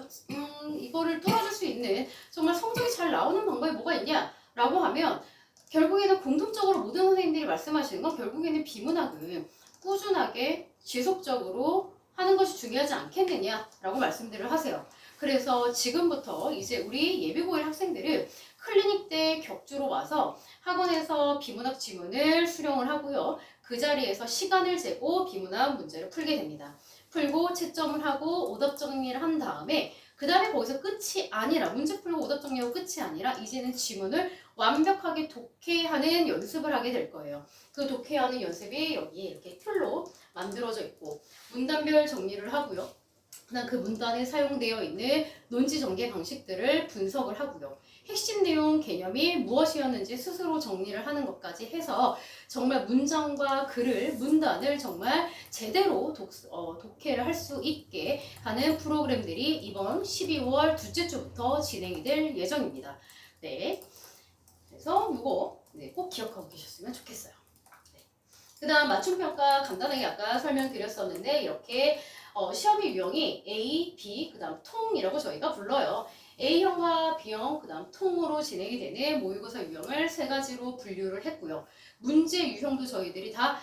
이거를 뚫어줄 수 있는 정말 성적이 잘 나오는 방법이 뭐가 있냐라고 하면 결국에는 공통적으로 모든 선생님들이 말씀하시는 건 결국에는 비문학은 꾸준하게 지속적으로 하는 것이 중요하지 않겠느냐라고 말씀들을 하세요. 그래서 지금부터 이제 우리 예비고1 학생들은 클리닉 때 격주로 와서 학원에서 비문학 지문을 수령을 하고요. 그 자리에서 시간을 재고 비문학 문제를 풀게 됩니다. 풀고 채점을 하고 오답 정리를 한 다음에 그 다음에 거기서 끝이 아니라 문제 풀고 오답 정리하고 끝이 아니라 이제는 지문을 완벽하게 독해하는 연습을 하게 될 거예요. 그 독해하는 연습이 여기 이렇게 틀로 만들어져 있고 문단별 정리를 하고요. 그다음 그 문단에 사용되어 있는 논지 전개 방식들을 분석을 하고요. 핵심 내용 개념이 무엇이었는지 스스로 정리를 하는 것까지 해서 정말 문장과 글을 문단을 정말 제대로 독해를 할 수 있게 하는 프로그램들이 이번 12월 둘째 주부터 진행이 될 예정입니다. 네, 그래서 이거 네, 꼭 기억하고 계셨으면 좋겠어요. 네. 그 다음 맞춤평가 간단하게 아까 설명드렸었는데 이렇게 시험의 유형이 A, B, 그 다음 통이라고 저희가 불러요. A형과 B형, 그 다음 통으로 진행이 되는 모의고사 유형을 세 가지로 분류를 했고요. 문제 유형도 저희들이 다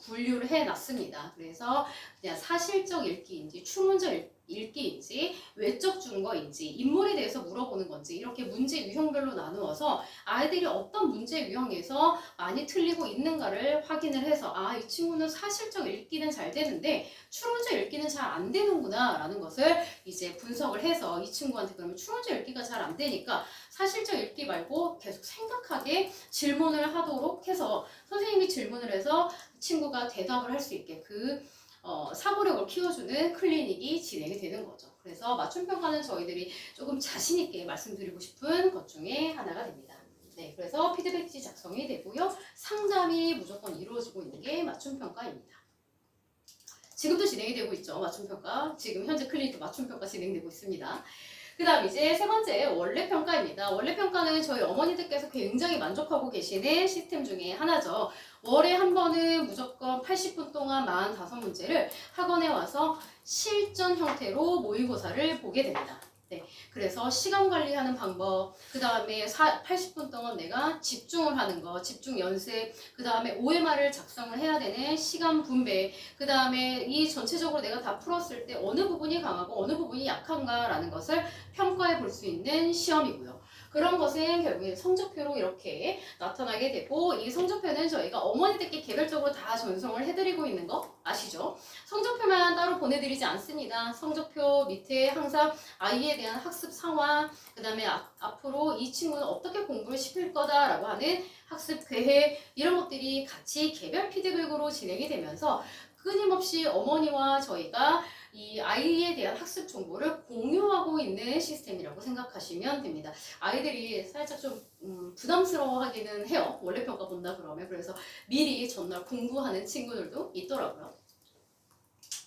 분류를 해놨습니다. 그래서 그냥 사실적 읽기인지, 추문적 읽기인지, 외적 증거인지, 인물에 대해서 물어보는 건지 이렇게 문제 유형별로 나누어서 아이들이 어떤 문제 유형에서 많이 틀리고 있는가를 확인을 해서 아, 이 친구는 사실적 읽기는 잘 되는데 추론적 읽기는 잘 안 되는구나 라는 것을 이제 분석을 해서 이 친구한테 그러면 추론적 읽기가 잘 안 되니까 사실적 읽기 말고 계속 생각하게 질문을 하도록 해서 선생님이 질문을 해서 친구가 대답을 할 수 있게 사고력을 키워주는 클리닉이 진행이 되는 거죠. 그래서 맞춤평가는 저희들이 조금 자신있게 말씀드리고 싶은 것 중에 하나가 됩니다. 네, 그래서 피드백지 작성이 되고요. 상담이 무조건 이루어지고 있는 게 맞춤평가입니다. 지금도 진행이 되고 있죠. 맞춤평가. 지금 현재 클리닉 맞춤평가 진행되고 있습니다. 그 다음 이제 세 번째 원래평가입니다. 원래평가는 저희 어머니들께서 굉장히 만족하고 계시는 시스템 중에 하나죠. 월에 한 번은 무조건 80분 동안 45문제를 학원에 와서 실전 형태로 모의고사를 보게 됩니다. 네, 그래서 시간 관리하는 방법, 그 다음에 80분 동안 내가 집중을 하는 거, 집중 연습, 그 다음에 OMR을 작성을 해야 되는 시간 분배, 그 다음에 이 전체적으로 내가 다 풀었을 때 어느 부분이 강하고 어느 부분이 약한가라는 것을 평가해 볼 수 있는 시험이고요. 그런 것은 결국에 성적표로 이렇게 나타나게 되고 이 성적표는 저희가 어머니들께 개별적으로 다 전송을 해드리고 있는 거 아시죠? 성적표만 따로 보내드리지 않습니다. 성적표 밑에 항상 아이에 대한 학습 상황, 그 다음에 앞으로 이 친구는 어떻게 공부를 시킬 거다라고 하는 학습 계획 이런 것들이 같이 개별 피드백으로 진행이 되면서 끊임없이 어머니와 저희가 이 아이에 대한 학습 정보를 공유하고 있는 시스템이라고 생각하시면 됩니다. 아이들이 살짝 좀 부담스러워하기는 해요. 원래 평가 본다 그러면. 그래서 미리 전날 공부하는 친구들도 있더라고요.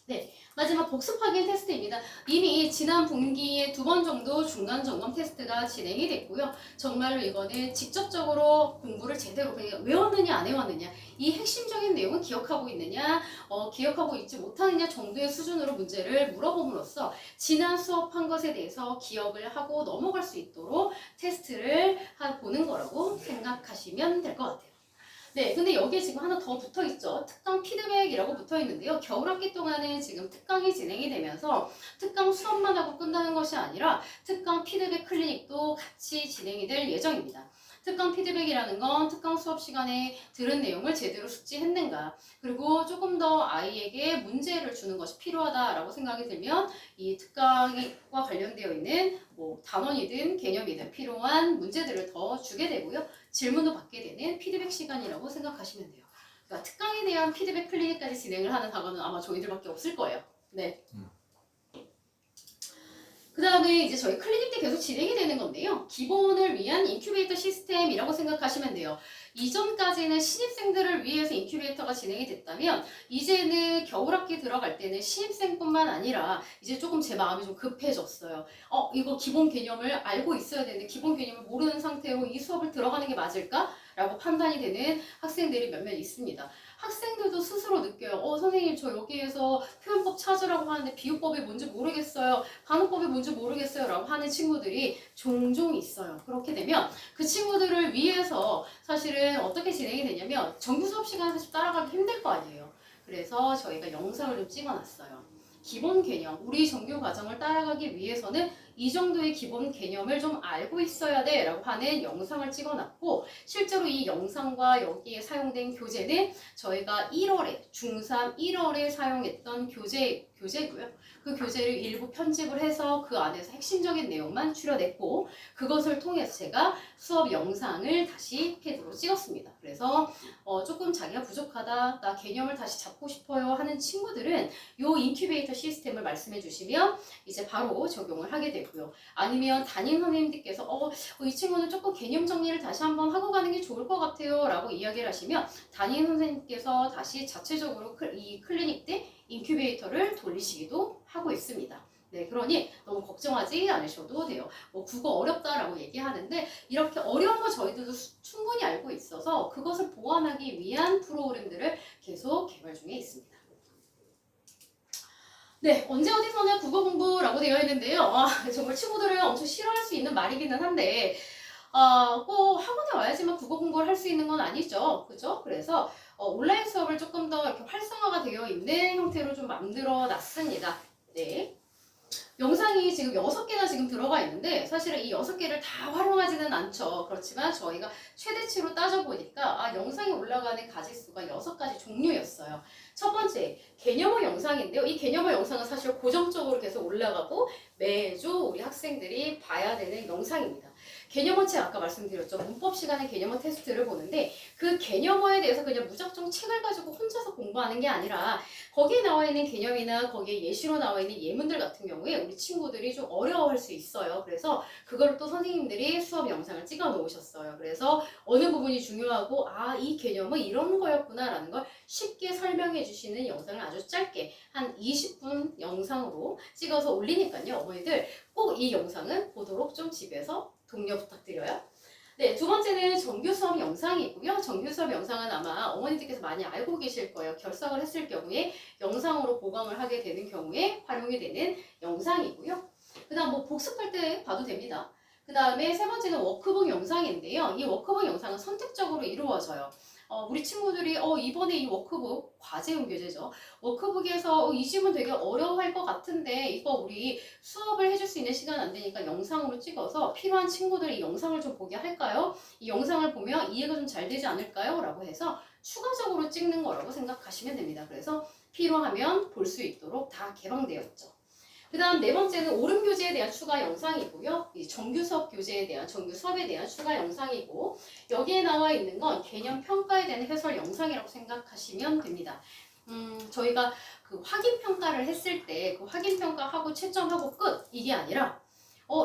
네, 마지막 복습 확인 테스트입니다. 이미 지난 분기에 2번 정도 중간 점검 테스트가 진행이 됐고요. 정말로 이거는 직접적으로 공부를 제대로 그냥 외웠느냐 안 외웠느냐 이 핵심적인 내용은 기억하고 있느냐 기억하고 있지 못하느냐 정도의 수준으로 문제를 물어봄으로써 지난 수업한 것에 대해서 기억을 하고 넘어갈 수 있도록 테스트를 보는 거라고 생각하시면 될 것 같아요. 네, 근데 여기에 지금 하나 더 붙어 있죠. 특강 피드백이라고 붙어 있는데요. 겨울학기 동안은 지금 특강이 진행이 되면서 특강 수업만 하고 끝나는 것이 아니라 특강 피드백 클리닉도 같이 진행이 될 예정입니다. 특강 피드백이라는 건 특강 수업 시간에 들은 내용을 제대로 숙지했는가, 그리고 조금 더 아이에게 문제를 주는 것이 필요하다라고 생각이 들면 이 특강과 관련되어 있는 단원이든 개념이든 필요한 문제들을 더 주게 되고요. 질문도 받게 되는 피드백 시간이라고 생각하시면 돼요. 그러니까 특강에 대한 피드백 클리닉까지 진행을 하는 학원은 아마 저희들밖에 없을 거예요. 네. 그 다음에 이제 저희 클리닉 때 계속 진행이 되는 건데요. 기본을 위한 인큐베이터 시스템이라고 생각하시면 돼요. 이전까지는 신입생들을 위해서 인큐베이터가 진행이 됐다면 이제는 겨울학기 들어갈 때는 신입생뿐만 아니라 이제 조금 제 마음이 좀 급해졌어요. 이거 기본 개념을 알고 있어야 되는데 기본 개념을 모르는 상태로 이 수업을 들어가는 게 맞을까? 라고 판단이 되는 학생들이 몇몇 있습니다. 학생들도 스스로 느껴요. 선생님 저 여기에서 표현법 찾으라고 하는데 비유법이 뭔지 모르겠어요. 반응법이 뭔지 모르겠어요. 라고 하는 친구들이 종종 있어요. 그렇게 되면 그 친구들을 위해서 사실은 어떻게 진행이 되냐면 정규 수업 시간에 사실 따라가기 힘들 거 아니에요. 그래서 저희가 영상을 좀 찍어놨어요. 기본 개념, 우리 정규 과정을 따라가기 위해서는 이 정도의 기본 개념을 좀 알고 있어야 돼 라고 하는 영상을 찍어놨고 실제로 이 영상과 여기에 사용된 교재는 저희가 1월에 중3 1월에 사용했던 교재고요. 그 교재를 일부 편집을 해서 그 안에서 핵심적인 내용만 추려냈고 그것을 통해서 제가 수업 영상을 다시 패드로 찍었습니다. 그래서 조금 자기가 부족하다, 나 개념을 다시 잡고 싶어요 하는 친구들은 이 인큐베이터 시스템을 말씀해 주시면 이제 바로 적용을 하게 되고요. 아니면 담임 선생님들께서 이 친구는 조금 개념 정리를 다시 한번 하고 가는 게 좋을 것 같아요 라고 이야기를 하시면 담임 선생님께서 다시 자체적으로 이 클리닉 때 인큐베이터를 돌리시기도 하고 있습니다. 네, 그러니 너무 걱정하지 않으셔도 돼요. 뭐 국어 어렵다라고 얘기하는데 이렇게 어려운 거 저희들도 충분히 알고 있어서 그것을 보완하기 위한 프로그램들을 계속 개발 중에 있습니다. 네, 언제 어디서나 국어 공부라고 되어 있는데요. 정말 친구들은 엄청 싫어할 수 있는 말이기는 한데 꼭 학원에 와야지만 국어 공부를 할 수 있는 건 아니죠. 그죠? 그래서 온라인 수업을 조금 더 이렇게 활성화가 되어 있는 형태로 좀 만들어 놨습니다. 네. 영상이 지금 6개나 지금 들어가 있는데 사실은 이 6개를 다 활용하지는 않죠. 그렇지만 저희가 최대치로 따져보니까 영상이 올라가는 가지수가 6가지 종류였어요. 첫 번째, 개념어 영상인데요. 이 개념어 영상은 사실 고정적으로 계속 올라가고 매주 우리 학생들이 봐야 되는 영상입니다. 개념어책 아까 말씀드렸죠. 문법 시간에 개념어 테스트를 보는데 그 개념어에 대해서 그냥 무작정 책을 가지고 혼자서 공부하는 게 아니라 거기에 나와 있는 개념이나 거기에 예시로 나와 있는 예문들 같은 경우에 우리 친구들이 좀 어려워할 수 있어요. 그래서 그걸 또 선생님들이 수업 영상을 찍어 놓으셨어요. 그래서 어느 부분이 중요하고 이 개념은 이런 거였구나 라는 걸 쉽게 설명해 주시는 영상을 아주 짧게 한 20분 영상으로 찍어서 올리니까요. 어머니들 꼭 이 영상은 보도록 좀 집에서 독려 부탁드려요. 네, 두 번째는 정규 수업 영상이고요. 정규 수업 영상은 아마 어머니들께서 많이 알고 계실 거예요. 결석을 했을 경우에 영상으로 보강을 하게 되는 경우에 활용이 되는 영상이고요. 그 다음 뭐 복습할 때 봐도 됩니다. 그 다음에 세 번째는 워크북 영상인데요. 이 워크북 영상은 선택적으로 이루어져요. 우리 친구들이 이번에 이 워크북 과제형 교재죠. 워크북에서 이 질문 되게 어려워할 것 같은데 이거 우리 수업을 해줄 수 있는 시간 안 되니까 영상으로 찍어서 필요한 친구들이 이 영상을 좀 보게 할까요? 이 영상을 보면 이해가 좀 잘 되지 않을까요? 라고 해서 추가적으로 찍는 거라고 생각하시면 됩니다. 그래서 필요하면 볼 수 있도록 다 개방되어 있죠. 그 다음 네 번째는 오름 교재에 대한 추가 영상이고요. 이 정규 수업 교재에 대한 정규 수업에 대한 추가 영상이고 여기에 나와 있는 건 개념 평가에 대한 해설 영상이라고 생각하시면 됩니다. 저희가 그 확인 평가를 했을 때 그 확인 평가하고 채점하고 끝 이게 아니라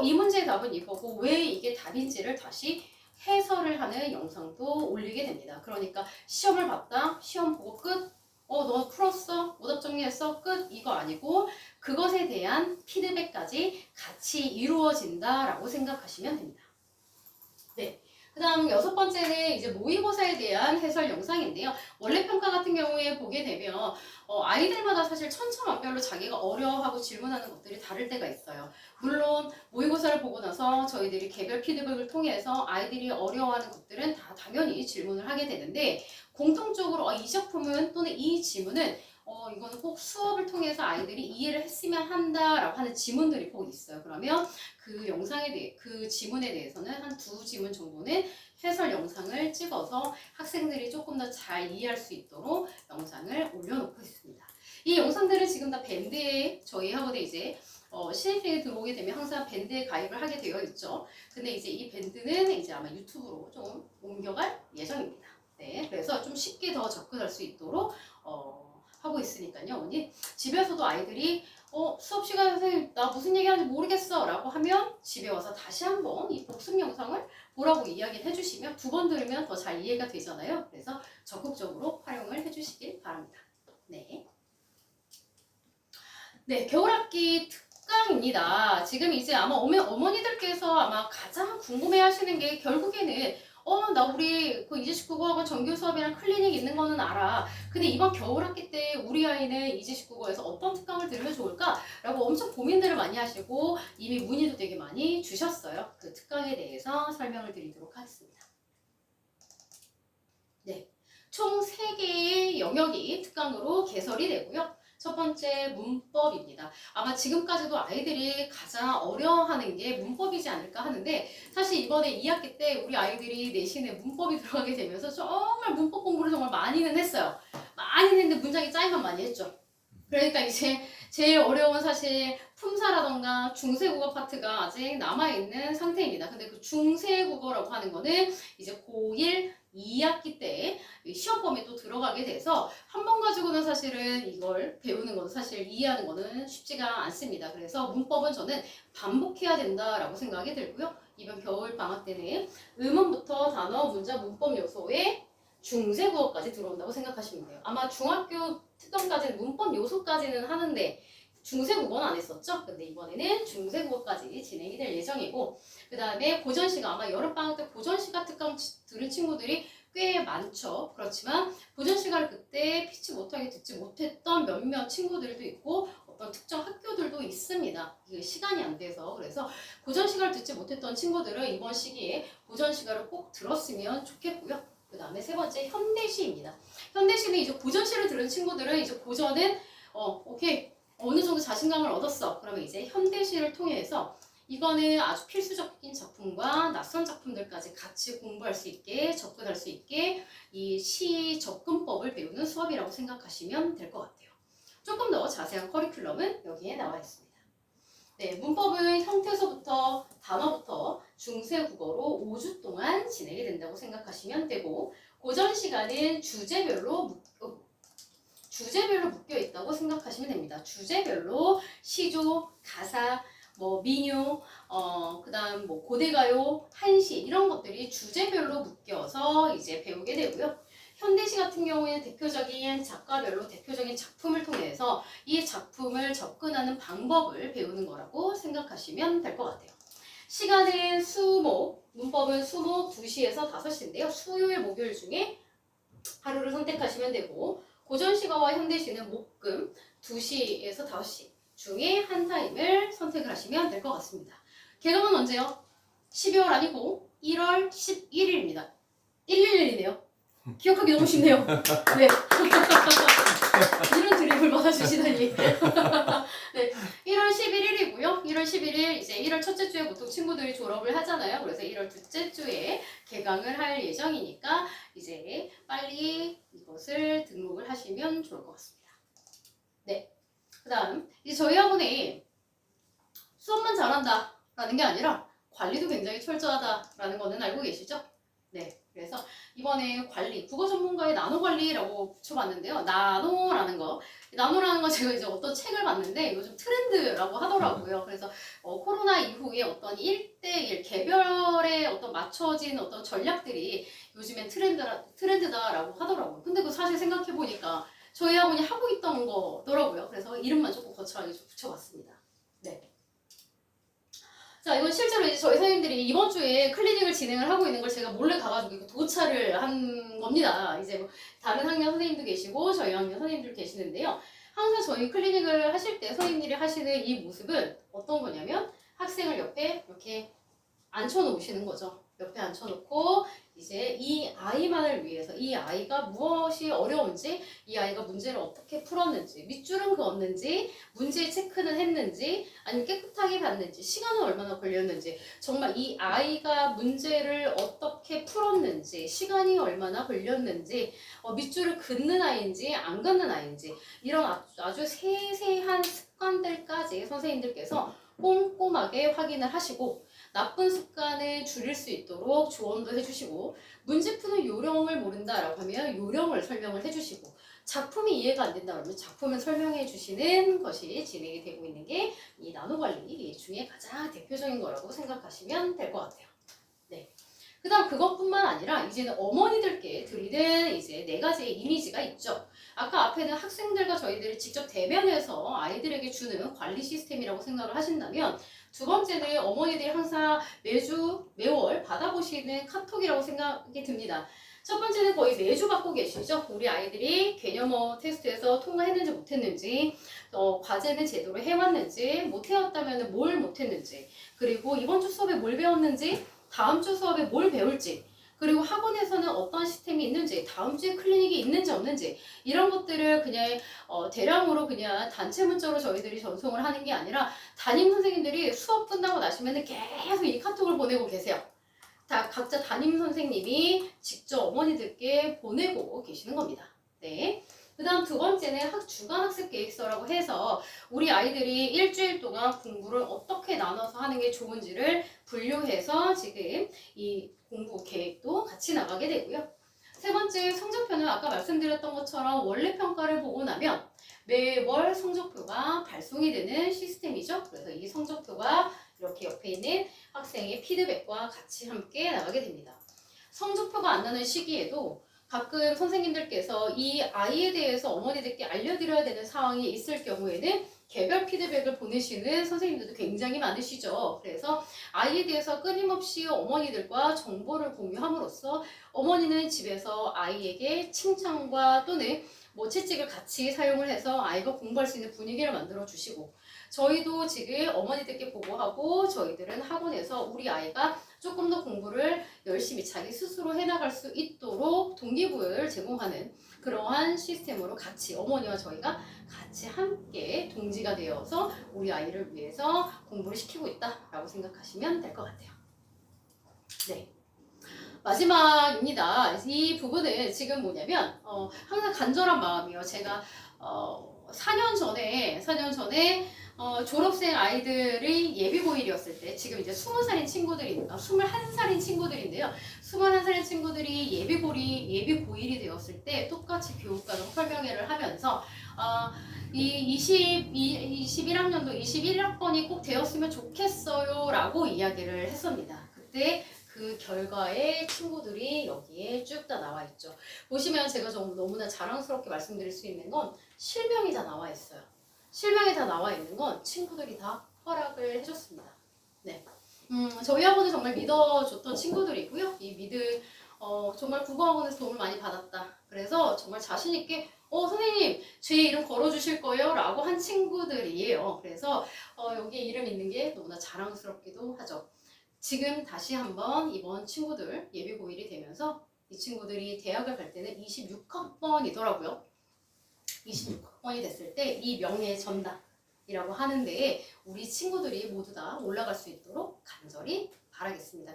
이 문제의 답은 이거고 왜 이게 답인지를 다시 해설을 하는 영상도 올리게 됩니다. 그러니까 시험을 봤다, 시험 보고 끝. 너 풀었어? 오답 정리했어? 끝? 이거 아니고 그것에 대한 피드백까지 같이 이루어진다라고 생각하시면 됩니다. 네. 그 다음 여섯 번째는 이제 모의고사에 대한 해설 영상인데요. 원래 평가 같은 경우에 보게 되면 아이들마다 사실 천차만별로 자기가 어려워하고 질문하는 것들이 다를 때가 있어요. 물론 모의고사를 보고 나서 저희들이 개별 피드백을 통해서 아이들이 어려워하는 것들은 다 당연히 질문을 하게 되는데 공통적으로 이 작품은 또는 이 지문은 이거는 꼭 수업을 통해서 아이들이 이해를 했으면 한다라고 하는 지문들이 꼭 있어요. 그러면 그 영상에 대해 그 지문에 대해서는 한 2지문 정도는 해설 영상을 찍어서 학생들이 조금 더 잘 이해할 수 있도록 영상을 올려놓고 있습니다. 이 영상들은 지금 다 밴드에 저희 학원에 이제 신입생이 들어오게 되면 항상 밴드에 가입을 하게 되어 있죠. 근데 이제 이 밴드는 이제 아마 유튜브로 좀 옮겨갈 예정입니다. 네, 그래서 좀 쉽게 더 접근할 수 있도록 하고 있으니까요. 어머니 집에서도 아이들이 수업 시간에 선생님 나 무슨 얘기하는지 모르겠어 라고 하면 집에 와서 다시 한번 이 복습 영상을 보라고 이야기를 해주시면 2번 들으면 더 잘 이해가 되잖아요. 그래서 적극적으로 활용을 해주시길 바랍니다. 네. 네, 겨울학기 특강입니다. 지금 이제 아마 어머니들께서 아마 가장 궁금해 하시는 게 결국에는 나 우리 그 이지식 국어학원 정규 수업이랑 클리닉 있는 거는 알아. 근데 이번 겨울학기 때 우리 아이는 이지식 국어에서 어떤 특강을 들으면 좋을까? 라고 엄청 고민들을 많이 하시고 이미 문의도 되게 많이 주셨어요. 그 특강에 대해서 설명을 드리도록 하겠습니다. 네, 총 3개의 영역이 특강으로 개설이 되고요. 첫 번째 문법입니다. 아마 지금까지도 아이들이 가장 어려워하는 게 문법이지 않을까 하는데 사실 이번에 2학기 때 우리 아이들이 내신에 문법이 들어가게 되면서 정말 문법 공부를 정말 많이는 했어요. 많이 했는데 문장이 짜임만 많이 했죠. 그러니까 이제 제일 어려운 사실 품사라던가 중세국어 파트가 아직 남아있는 상태입니다. 근데 그 중세국어라고 하는 거는 이제 고1 2학기 때 시험 범위에 또 들어가게 돼서 한 번 가지고는 사실은 이걸 배우는 건 사실 이해하는 거는 쉽지가 않습니다. 그래서 문법은 저는 반복해야 된다라고 생각이 들고요. 이번 겨울 방학 때는 의문부터 단어, 문장, 문법 요소에 중세국어까지 들어온다고 생각하시면 돼요. 아마 중학교 특강까지는 문법 요소까지는 하는데 중세국어는 안 했었죠? 근데 이번에는 중세국어까지 진행이 될 예정이고, 그 다음에 고전시가 아마 여름방학 때 고전시가 특강 들은 친구들이 꽤 많죠. 그렇지만 고전시가를 그때 피치 못하게 듣지 못했던 몇몇 친구들도 있고 어떤 특정 학교들도 있습니다. 이게 시간이 안 돼서. 그래서 고전시가를 듣지 못했던 친구들은 이번 시기에 고전시가를 꼭 들었으면 좋겠고요. 그 다음에 세 번째 현대시입니다. 현대시는 이제 고전시를 들은 친구들은 이제 고전은 오케이 어느 정도 자신감을 얻었어. 그러면 이제 현대시를 통해서 이거는 아주 필수적인 작품과 낯선 작품들까지 같이 공부할 수 있게 접근할 수 있게 이 시 접근법을 배우는 수업이라고 생각하시면 될 것 같아요. 조금 더 자세한 커리큘럼은 여기에 나와 있습니다. 네, 문법은 형태서부터 단어부터 중세국어로 5주 동안 진행이 된다고 생각하시면 되고 고전 시간은 주제별로 묶여 있다고 생각하시면 됩니다. 주제별로 시조, 가사, 민요, 그다음 고대가요, 한시 이런 것들이 주제별로 묶여서 이제 배우게 되고요. 현대시 같은 경우에는 대표적인 작가별로 대표적인 작품을 통해서 이 작품을 접근하는 방법을 배우는 거라고 생각하시면 될 것 같아요. 시간은 수목, 문법은 수목 2시에서 5시인데요. 수요일, 목요일 중에 하루를 선택하시면 되고 고전시가와 현대시는 목금 2시에서 5시 중에 한 타임을 선택을 하시면 될 것 같습니다. 개강은 언제요? 12월 아니고 1월 11일입니다. 111이네요. 기억하기 너무 쉽네요. 네. 이런 드립을 받아주시다니. 네. 1월 11일이고요. 1월 11일 이제 1월 첫째 주에 보통 친구들이 졸업을 하잖아요. 그래서 1월 둘째 주에 개강을 할 예정이니까 이제 빨리 이것을 등록을 하시면 좋을 것 같습니다. 네. 그 다음 이제 저희 학원에 수업만 잘한다 라는 게 아니라 관리도 굉장히 철저하다라는 거는 알고 계시죠? 네. 그래서 이번에 관리, 국어 전문가의 나노 관리라고 붙여봤는데요. 나노라는 거 제가 이제 어떤 책을 봤는데 요즘 트렌드라고 하더라고요. 그래서 코로나 이후에 어떤 1대1 개별에 어떤 맞춰진 어떤 전략들이 요즘엔 트렌드다라고 하더라고요. 근데 그 사실 생각해보니까 저희 학원이 하고 있던 거더라고요. 그래서 이름만 조금 거창하게 좀 붙여봤습니다. 네. 자, 이건 실제로 이제 저희 선생님들이 이번 주에 클리닉을 진행을 하고 있는 걸 제가 몰래 가가지고 도차를 한 겁니다. 이제 다른 학년 선생님도 계시고 저희 학년 선생님들 계시는데요. 항상 저희 클리닉을 하실 때 선생님들이 하시는 이 모습은 어떤 거냐면 학생을 옆에 이렇게 앉혀놓으시는 거죠. 옆에 앉혀놓고 이제 이 아이만을 위해서 이 아이가 무엇이 어려운지 이 아이가 문제를 어떻게 풀었는지 밑줄은 그었는지 문제 체크는 했는지 아니면 깨끗하게 봤는지 시간은 얼마나 걸렸는지 정말 이 아이가 문제를 어떻게 풀었는지 시간이 얼마나 걸렸는지 밑줄을 긋는 아이인지 안 긋는 아이인지 이런 아주 세세한 습관들까지 선생님들께서 꼼꼼하게 확인을 하시고 나쁜 습관을 줄일 수 있도록 조언도 해주시고 문제 푸는 요령을 모른다라고 하면 요령을 설명을 해주시고 작품이 이해가 안 된다 그러면 작품을 설명해 주시는 것이 진행이 되고 있는 게 이 나노관리 중에 가장 대표적인 거라고 생각하시면 될 것 같아요. 네. 그 다음 그것뿐만 아니라 이제는 어머니들께 드리는 이제 4가지의 이미지가 있죠. 아까 앞에는 학생들과 저희들이 직접 대면해서 아이들에게 주는 관리 시스템이라고 생각을 하신다면 두 번째는 어머니들이 항상 매월 받아보시는 카톡이라고 생각이 듭니다. 첫 번째는 거의 매주 받고 계시죠. 우리 아이들이 개념어 테스트에서 통과했는지 못했는지 과제는 제대로 해왔는지 못해왔다면 뭘 못했는지 그리고 이번 주 수업에 뭘 배웠는지 다음 주 수업에 뭘 배울지 그리고 학원에서는 어떤 시스템이 있는지 다음 주에 클리닉이 있는지 없는지 이런 것들을 그냥 대량으로 그냥 단체 문자로 저희들이 전송을 하는 게 아니라 담임 선생님들이 수업 끝나고 나시면 계속 이 카톡을 보내고 계세요. 다 각자 담임 선생님이 직접 어머니들께 보내고 계시는 겁니다. 네. 그 다음 두 번째는 주간 학습 계획서라고 해서 우리 아이들이 일주일 동안 공부를 어떻게 나눠서 하는 게 좋은지를 분류해서 지금 이 공부 계획도 같이 나가게 되고요. 세 번째 성적표는 아까 말씀드렸던 것처럼 원래 평가를 보고 나면 매월 성적표가 발송이 되는 시스템이죠. 그래서 이 성적표가 이렇게 옆에 있는 학생의 피드백과 같이 함께 나가게 됩니다. 성적표가 안 나는 시기에도 가끔 선생님들께서 이 아이에 대해서 어머니들께 알려드려야 되는 상황이 있을 경우에는 개별 피드백을 보내시는 선생님들도 굉장히 많으시죠. 그래서 아이에 대해서 끊임없이 어머니들과 정보를 공유함으로써 어머니는 집에서 아이에게 칭찬과 또는 뭐 채찍을 같이 사용을 해서 아이가 공부할 수 있는 분위기를 만들어 주시고, 저희도 지금 어머니들께 보고하고 저희들은 학원에서 우리 아이가 조금 더 공부를 열심히 자기 스스로 해나갈 수 있도록 동기부여를 제공하는 그러한 시스템으로 같이 어머니와 저희가 같이 함께 동지가 되어서 우리 아이를 위해서 공부를 시키고 있다라고 생각하시면 될 것 같아요. 네. 마지막입니다. 이 부분은 지금 뭐냐면 항상 간절한 마음이요. 제가 4년 전에 졸업생 아이들이 예비고1이었을 때, 지금 이제 20살인 친구들이 21살인 친구들인데요. 21살인 친구들이 예비고1이 되었을 때 똑같이 교육과정 설명회를 하면서 이 21학년도 21학번이 꼭 되었으면 좋겠어요 라고 이야기를 했습니다. 그때 그 결과에 친구들이 여기에 쭉 다 나와 있죠. 보시면 제가 너무나 자랑스럽게 말씀드릴 수 있는 건 실명이 다 나와 있어요. 실명이 다 나와 있는 건 친구들이 다 허락을 해줬습니다. 네. 저희 학원을 정말 믿어줬던 친구들이고요. 정말 국어학원에서 도움을 많이 받았다. 그래서 정말 자신있게 선생님 제 이름 걸어주실 거예요? 라고 한 친구들이에요. 그래서 여기에 이름 있는 게 너무나 자랑스럽기도 하죠. 지금 다시 한번 이번 친구들 예비고1이 되면서 이 친구들이 대학을 갈 때는 26학번이더라고요. 26학번이 됐을 때 이 명예 전당이라고 하는데 우리 친구들이 모두 다 올라갈 수 있도록 간절히 바라겠습니다.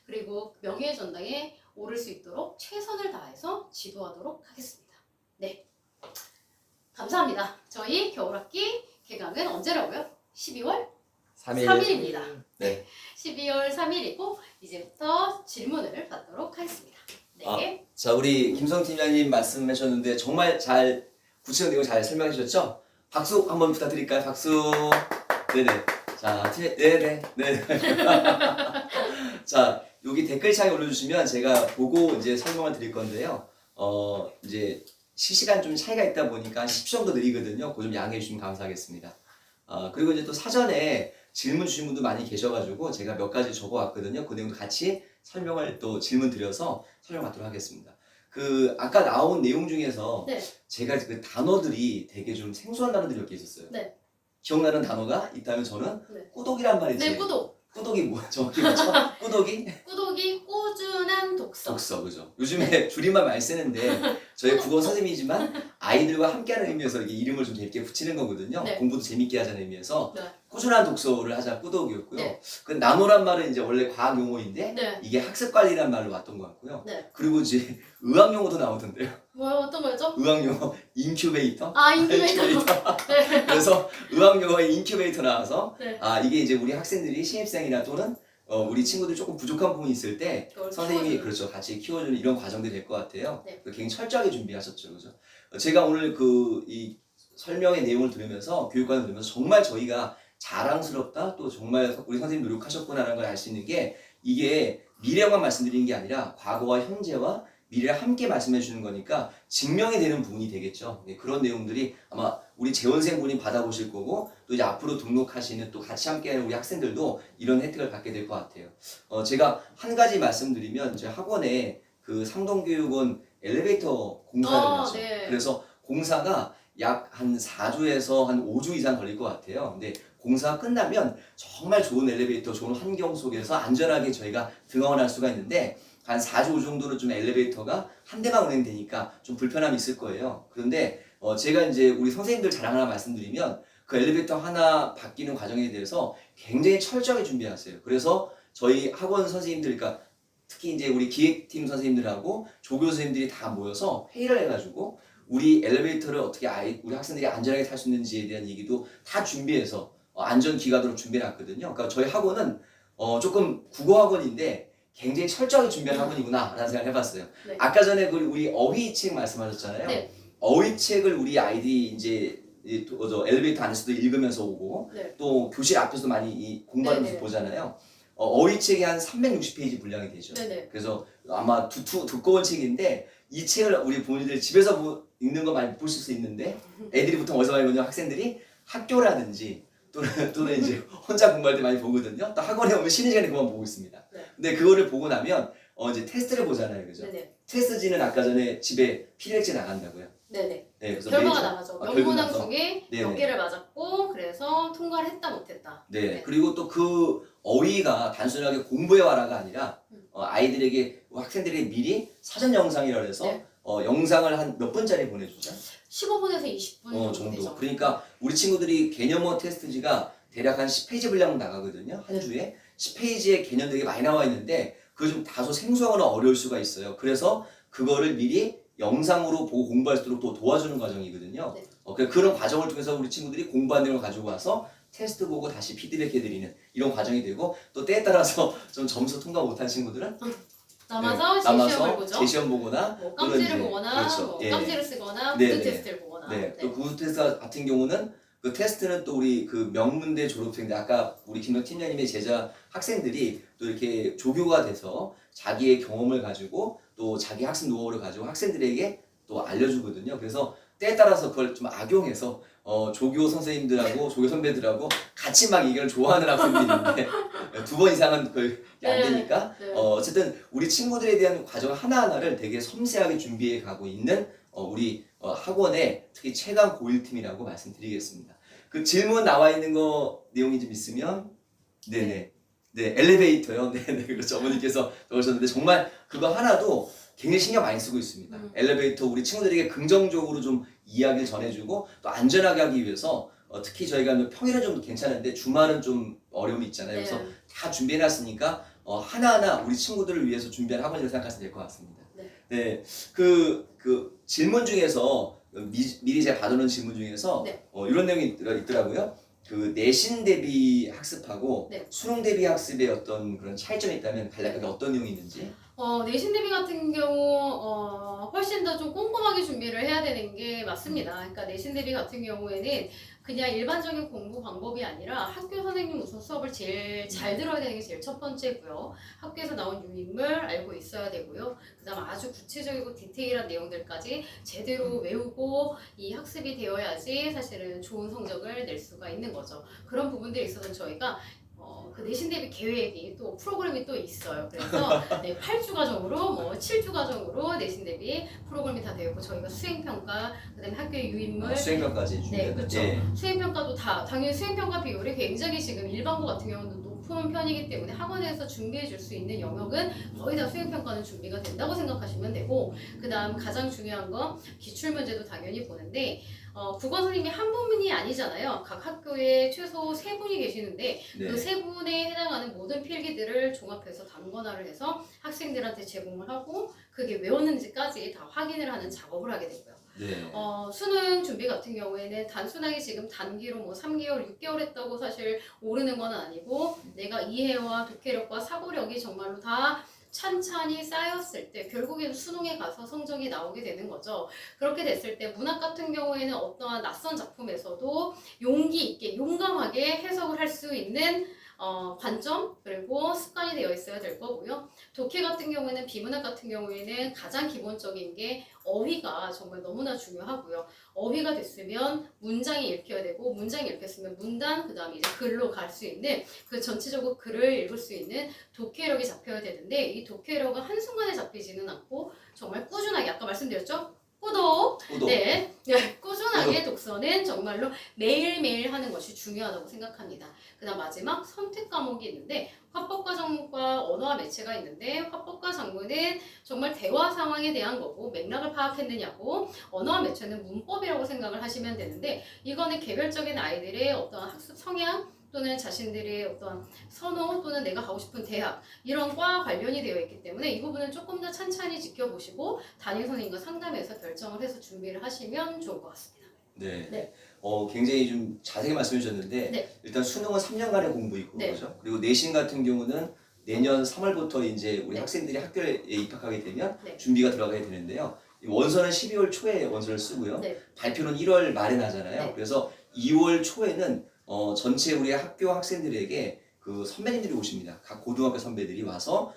그리고 명예 전당에 오를 수 있도록 최선을 다해서 지도하도록 하겠습니다. 네, 감사합니다. 저희 겨울학기 개강은 언제라고요? 12월 3일입니다. 네. 12월 3일이고 이제부터 질문을 받도록 하겠습니다. 네. 자, 우리 김성 팀장님 말씀하셨는데 정말 잘 구체적 내용 잘 설명해 주셨죠? 박수 한번 부탁드릴까요? 박수. 네네. 자, 네네. 자, 여기 댓글창에 올려주시면 제가 보고 이제 설명을 드릴 건데요. 이제 실시간 좀 차이가 있다 보니까 10초 정도 느리거든요. 그거 좀 양해해 주시면 감사하겠습니다. 그리고 이제 또 사전에 질문 주신 분도 많이 계셔가지고 제가 몇 가지 적어왔거든요. 그 내용도 같이 설명을 또 질문 드려서 설명받도록 하겠습니다. 아까 나온 내용 중에서 네. 제가 그 단어들이 되게 좀 생소한 단어들이 몇 개 있었어요. 네. 기억나는 단어가 있다면 저는 네. 꾸덕이란 말이 네, 제일 꾸덕. 꾸덕이 뭐야? 정확히 뭐죠? 꾸덕이? 꾸덕이 꾸준한 독서. 독서, 그죠? 요즘에 줄임말 많이 쓰는데 저희 국어 선생님이지만 아이들과 함께하는 의미에서 이게 이름을 좀 재밌게 붙이는 거거든요. 네. 공부도 재밌게 하자는 의미에서 네. 꾸준한 독서를 하자 꾸덕이었고요. 네. 그 나노란 말은 이제 원래 과학 용어인데 네. 이게 학습 관리란 말로 왔던 것 같고요. 네. 그리고 이제 의학 용어도 나오던데요. 뭐요? 어떤 거였죠? 의학 용어 인큐베이터. 인큐베이터. 네. 그래서 의학 용어에 인큐베이터 나와서 네. 이게 이제 우리 학생들이 신입생이나 또는 우리 친구들 조금 부족한 부분이 있을 때 선생님이 키워주는. 그렇죠 같이 키워주는 이런 과정들이 될 것 같아요. 네. 굉장히 철저하게 준비하셨죠, 그죠? 제가 오늘 이 설명의 내용을 들으면서 교육관을 들으면서 정말 저희가 자랑스럽다 또 정말 우리 선생님 노력하셨구나라는 걸 알 수 있는 게 이게 미래만 말씀드리는 게 아니라 과거와 현재와 미래를 함께 말씀해 주는 거니까 증명이 되는 부분이 되겠죠. 네, 그런 내용들이 아마 우리 재원생분이 받아보실 거고 또 이제 앞으로 등록하시는 또 같이 함께하는 우리 학생들도 이런 혜택을 받게 될 것 같아요. 제가 한 가지 말씀드리면 제 학원에 그 상동교육원 엘리베이터 공사를 하죠. 네. 그래서 공사가 약 한 4주에서 한 5주 이상 걸릴 것 같아요. 근데 공사가 끝나면 정말 좋은 엘리베이터, 좋은 환경 속에서 안전하게 저희가 등원을 할 수가 있는데 한 4주 5주 정도는 좀 엘리베이터가 한 대만 운행되니까 좀 불편함이 있을 거예요. 그런데 제가 이제 우리 선생님들 자랑 하나 말씀드리면 그 엘리베이터 하나 바뀌는 과정에 대해서 굉장히 철저하게 준비하세요. 그래서 저희 학원 선생님들, 그러니까 특히 이제 우리 기획팀 선생님들하고 조교 선생님들이 다 모여서 회의를 해가지고 우리 엘리베이터를 어떻게 우리 학생들이 안전하게 탈 수 있는지에 대한 얘기도 다 준비해서 안전 기가도로 준비해놨거든요. 그러니까 저희 학원은 조금 국어학원인데 굉장히 철저하게 준비한 학원이구나 라는 생각을 해봤어요. 네. 아까 전에 우리 어휘책 말씀하셨잖아요. 네. 어휘책을 우리 아이들이 이제 엘리베이터 안에서도 읽으면서 오고 네. 또 교실 앞에서도 많이 공부하면서 네네. 보잖아요. 어휘책이 한 360페이지 분량이 되죠. 네네. 그래서 아마 두꺼운 책인데 이 책을 우리 부모님들 집에서 읽는 거 많이 보실 수 있는데 애들이 보통 어디서 많이 보냐 학생들이 학교라든지 또는 이제 혼자 공부할 때 많이 보거든요. 또 학원에 오면 쉬는 시간에 그만 보고 있습니다. 네. 근데 그거를 보고 나면 이제 테스트를 보잖아요, 그죠? 네네. 테스트지는 아까 전에 집에 피드백지 나간다고요. 네네. 네, 그래서 결과가 매주- 나가죠. 결과 명문항 나서. 중에 몇 네네. 개를 맞았고 그래서 통과를 했다 못했다. 네, 네. 그리고 또 그 어휘가 단순하게 공부해 와라가 아니라 아이들에게 학생들에게 미리 사전 영상이라 해서 네. 영상을 한 몇 분짜리 보내주죠? 15분에서 20분 정도 정도. 되죠. 그러니까 우리 친구들이 개념어 테스트지가 대략 한 10페이지 분량 나가거든요. 한 주에 10페이지의 개념 되게 많이 나와 있는데 그거 좀 다소 생소하거나 어려울 수가 있어요. 그래서 그거를 미리 영상으로 보고 공부할 수 있도록 또 도와주는 과정이거든요. 네. 그런 과정을 통해서 우리 친구들이 공부한 내용을 가지고 와서 테스트 보고 다시 피드백해드리는 이런 과정이 되고 또 때에 따라서 좀 점수 통과 못한 친구들은 남아서 네, 재시험을 보죠. 재시험 보거나 뭐 또는 깜지를 이제- 보거나 그렇죠. 뭐 예. 깜지를 쓰거나 네, 구두 네. 테스트를 보거나. 네, 또 구수 테스트 같은 경우는 그 테스트는 또 우리 그 명문대 졸업생들 아까 우리 김동 팀장님의 제자 학생들이 또 이렇게 조교가 돼서 자기의 경험을 가지고 또 자기 학습 노하우를 가지고 학생들에게 또 알려주거든요. 그래서 때에 따라서 그걸 좀 악용해서 조교 선생님들하고 조교 선배들하고 같이 막 이걸 좋아하는 학생들이 있는데 두 번 이상은 그게 안 네, 되니까 네. 어쨌든 우리 친구들에 대한 과정 하나하나를 되게 섬세하게 준비해 가고 있는 우리 학원의 특히 최강 고일팀이라고 말씀드리겠습니다. 그 질문 나와 있는 거 내용이 좀 있으면 네네 네 엘리베이터요. 네네 그렇죠. 어머니께서 넣으셨는데 정말 그거 하나도 굉장히 신경 많이 쓰고 있습니다. 엘리베이터 우리 친구들에게 긍정적으로 좀 이야기를 전해주고 또 안전하게 하기 위해서 특히 저희가 평일은 좀 괜찮은데 주말은 좀 어려움이 있잖아요. 그래서 네. 다 준비해놨으니까 하나하나 우리 친구들을 위해서 준비한 학원이라고 생각하시면 될 것 같습니다. 네. 네, 그 질문 중에서 미리 제가 받아놓은 질문 중에서 네. 이런 내용이 있더라고요. 그 내신 대비 학습하고 네. 수능 대비 학습의 어떤 그런 차이점이 있다면 간략하게 어떤 내용이 있는지. 내신 대비 같은 경우 훨씬 더 좀 꼼꼼하게 준비를 해야 되는 게 맞습니다. 그러니까 내신 대비 같은 경우에는 그냥 일반적인 공부 방법이 아니라 학교 선생님 우선 수업을 제일 잘 들어야 되는 게 제일 첫 번째고요. 학교에서 나온 유인물 알고 있어야 되고요. 그다음 아주 구체적이고 디테일한 내용들까지 제대로 외우고 이 학습이 되어야지 사실은 좋은 성적을 낼 수가 있는 거죠. 그런 부분들에 있어서는 저희가 그 내신 대비 계획이 또 프로그램이 또 있어요. 그래서 네, 8주 과정으로 뭐 7주 과정으로 내신 대비 프로그램이 다 되어 있고 저희가 수행평가 그다음에 학교의 유인물 수행평까지 네, 준비하는. 그렇죠. 수행평가도 다 당연히 수행평가 비율이 굉장히 지금 일반고 같은 경우는 높은 편이기 때문에 학원에서 준비해 줄 수 있는 영역은 거의 다 수행평가는 준비가 된다고 생각하시면 되고 그다음 가장 중요한 건 기출문제도 당연히 보는데 국어 선생님이 한 분이 아니잖아요. 각 학교에 최소 3분이 계시는데 네. 그 3분에 해당하는 모든 필기들을 종합해서 단권화를 해서 학생들한테 제공을 하고 그게 외웠는지까지 다 확인을 하는 작업을 하게 되고요. 네. 수능 준비 같은 경우에는 단순하게 지금 단기로 뭐 3개월, 6개월 했다고 사실 오르는 건 아니고 내가 이해와 독해력과 사고력이 정말로 다 찬찬히 쌓였을 때 결국에는 수능에 가서 성적이 나오게 되는 거죠. 그렇게 됐을 때 문학 같은 경우에는 어떠한 낯선 작품에서도 용기 있게 용감하게 해석을 할 수 있는 관점 그리고 습관이 되어 있어야 될 거고요. 독해 같은 경우에는 비문학 같은 경우에는 가장 기본적인 게 어휘가 정말 너무나 중요하고요. 어휘가 됐으면 문장이 읽혀야 되고 문장이 읽혔으면 문단 그다음에 이제 글로 갈 수 있는 그 전체적으로 글을 읽을 수 있는 독해력이 잡혀야 되는데 이 독해력은 한순간에 잡히지는 않고 정말 꾸준하게 아까 말씀드렸죠? 꾸덕 네, 꾸준하게 독서는 정말로 매일매일 하는 것이 중요하다고 생각합니다. 그다음 마지막 선택 과목이 있는데 화법과 정문과 언어와 매체가 있는데 화법과 장문은 정말 대화 상황에 대한 거고 맥락을 파악했느냐고 언어와 매체는 문법이라고 생각을 하시면 되는데 이거는 개별적인 아이들의 어떤 학습 성향 또는 자신들의 어떤 선호 또는 내가 가고 싶은 대학 이런 과 관련이 되어 있기 때문에 이 부분은 조금 더 찬찬히 지켜보시고 담임 선생님과 상담해서 결정을 해서 준비를 하시면 좋을 것 같습니다. 네. 네. 굉장히 좀 자세히 말씀해 주셨는데 네. 일단 수능은 3년간의 공부이고 네. 그렇죠. 그리고 내신 같은 경우는 내년 3월부터 이제 우리 네. 학생들이 학교에 입학하게 되면 네. 준비가 들어가게 되는데요. 이 원서는 12월 초에 원서를 쓰고요. 네. 발표는 1월 말에 나잖아요. 네. 그래서 2월 초에는 전체 우리 학교 학생들에게 그 선배님들이 오십니다. 각 고등학교 선배들이 와서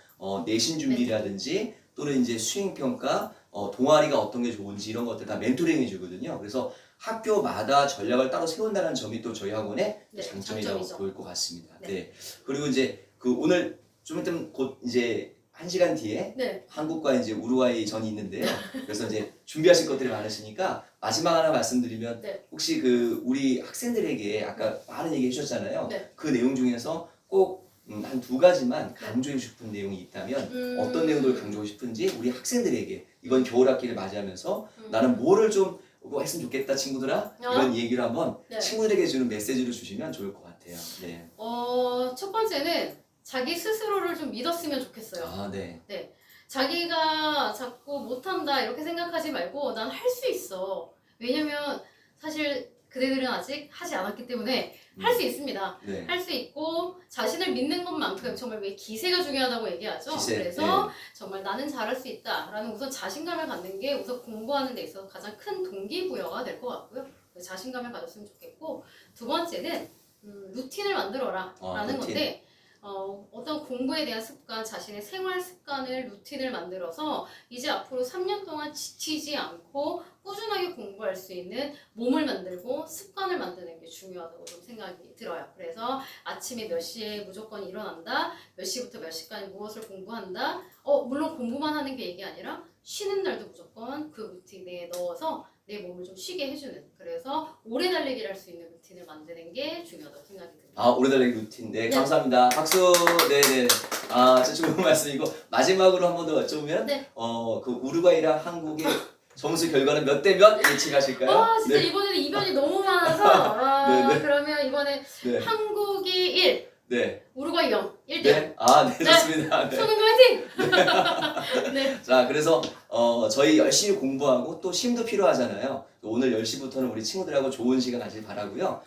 내신 준비라든지 또는 이제 수행평가, 동아리가 어떤 게 좋은지 이런 것들 다 멘토링 해주거든요. 그래서 학교마다 전략을 따로 세운다는 점이 또 저희 학원의 네, 장점이라고 장점이죠. 보일 것 같습니다. 네. 네. 그리고 이제 그 오늘 좀 있으면 곧 이제 1시간 뒤에 네. 한국과 이제 우루과이 전이 있는데요. 그래서 이제 준비하실 것들이 많으시니까 마지막 하나 말씀드리면 네. 혹시 그 우리 학생들에게 아까 많은 얘기 해주셨잖아요. 네. 그 내용 중에서 꼭 한 2가지만 강조해 싶은 내용이 있다면 어떤 내용들을 강조하고 싶은지 우리 학생들에게 이번 겨울학기를 맞이하면서 나는 뭐를 좀 뭐 했으면 좋겠다 친구들아 이런 얘기를 한번 네. 친구들에게 주는 메시지를 주시면 좋을 것 같아요. 네. 첫 번째는 자기 스스로를 좀 믿었으면 좋겠어요. 아, 네. 자기가 자꾸 못한다 이렇게 생각하지 말고 난 할 수 있어. 왜냐면 사실 그대들은 아직 하지 않았기 때문에 할 수 있습니다. 네. 할 수 있고 자신을 믿는 것만큼 정말 왜 기세가 중요하다고 얘기하죠. 기세, 그래서 정말 나는 잘할 수 있다라는 우선 자신감을 갖는 게 우선 공부하는 데 있어서 가장 큰 동기부여가 될 것 같고요. 자신감을 가졌으면 좋겠고 두 번째는 루틴을 만들어라 라는 루틴. 건데 어떤 공부에 대한 습관, 자신의 생활 습관을 루틴을 만들어서 이제 앞으로 3년 동안 지치지 않고 꾸준하게 공부할 수 있는 몸을 만들고 습관을 만드는 게 중요하다고 좀 생각이 들어요. 그래서 아침에 몇 시에 무조건 일어난다, 몇 시부터 몇 시까지 무엇을 공부한다. 물론 공부만 하는 게 얘기 아니라 쉬는 날도 무조건 그 루틴에 넣어서 내 몸을 좀 쉬게 해주는, 그래서 오래 달리기를 할 수 있는 루틴을 만드는 게 중요하다고 생각이 듭니다. 아, 오래 달리기 루틴. 네, 네. 감사합니다. 박수. 네네. 아, 진짜 좋은 말씀이고 마지막으로 한 번 더 여쭤보면 네. 그 우루과이랑 한국의 점수 결과는 몇 대 몇 예측하실까요? 진짜 네. 이번에는 이변이 너무 많아서 네, 네. 그러면 이번에 네. 한국이 1, 네. 우루과이 0, 1대0. 네. 아, 네, 좋습니다. 네. 손흥민 화이팅! 네. 자, 그래서 저희 열심히 공부하고 또 힘도 필요하잖아요. 또 오늘 10시부터는 우리 친구들하고 좋은 시간 가길 바라고요.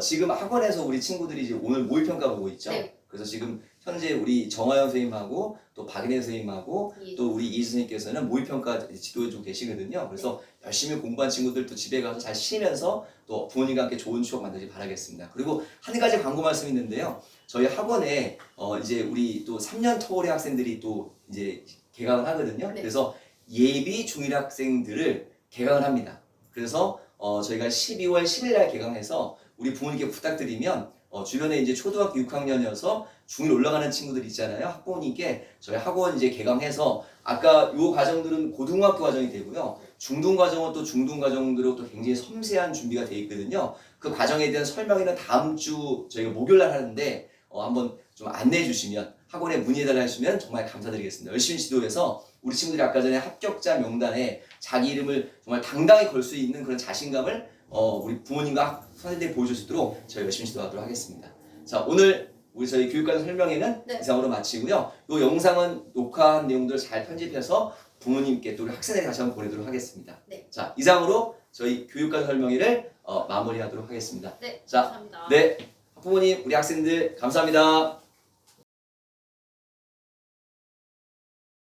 지금 학원에서 우리 친구들이 이제 오늘 모의평가 보고 있죠. 네. 그래서 지금 현재 우리 정하영 선생님하고 또 박인혜 선생님하고 또 우리 이 선생님께서는 모의평가 지도해주고 계시거든요. 그래서 열심히 공부한 친구들 또 집에 가서 잘 쉬면서 또 부모님과 함께 좋은 추억 만들기 바라겠습니다. 그리고 한 가지 광고 말씀이 있는데요. 저희 학원에 이제 우리 또 3년 터울의 학생들이 또 이제 개강을 하거든요. 네. 그래서 예비 중1 학생들을 개강을 합니다. 그래서 저희가 12월 10일 날 개강해서 우리 부모님께 부탁드리면 주변에 이제 초등학교 6학년이어서 중1 올라가는 친구들 있잖아요. 학부모님께 저희 학원 이제 개강해서 아까 요 과정들은 고등학교 과정이 되고요. 중등 과정은 또 중등 과정들로 또 굉장히 섬세한 준비가 되어 있거든요. 그 과정에 대한 설명회는 다음 주 저희가 목요일 날 하는데 한번 좀 안내해 주시면 학원에 문의해달라 하시면 정말 감사드리겠습니다. 열심히 지도해서 우리 친구들이 아까 전에 합격자 명단에 자기 이름을 정말 당당히 걸 수 있는 그런 자신감을 우리 부모님과 선생님들이 보여줄 수 있도록 저희 열심히 지도하도록 하겠습니다. 자, 오늘 우리 저희 교육과정 설명회는 네. 이상으로 마치고요. 이 영상은 녹화한 내용들을 잘 편집해서 부모님께 또 우리 학생에게 다시 한번 보내도록 하겠습니다. 네. 자, 이상으로 저희 교육과정 설명회를 마무리하도록 하겠습니다. 네. 자, 감사합니다. 네. 부모님, 우리 학생들 감사합니다.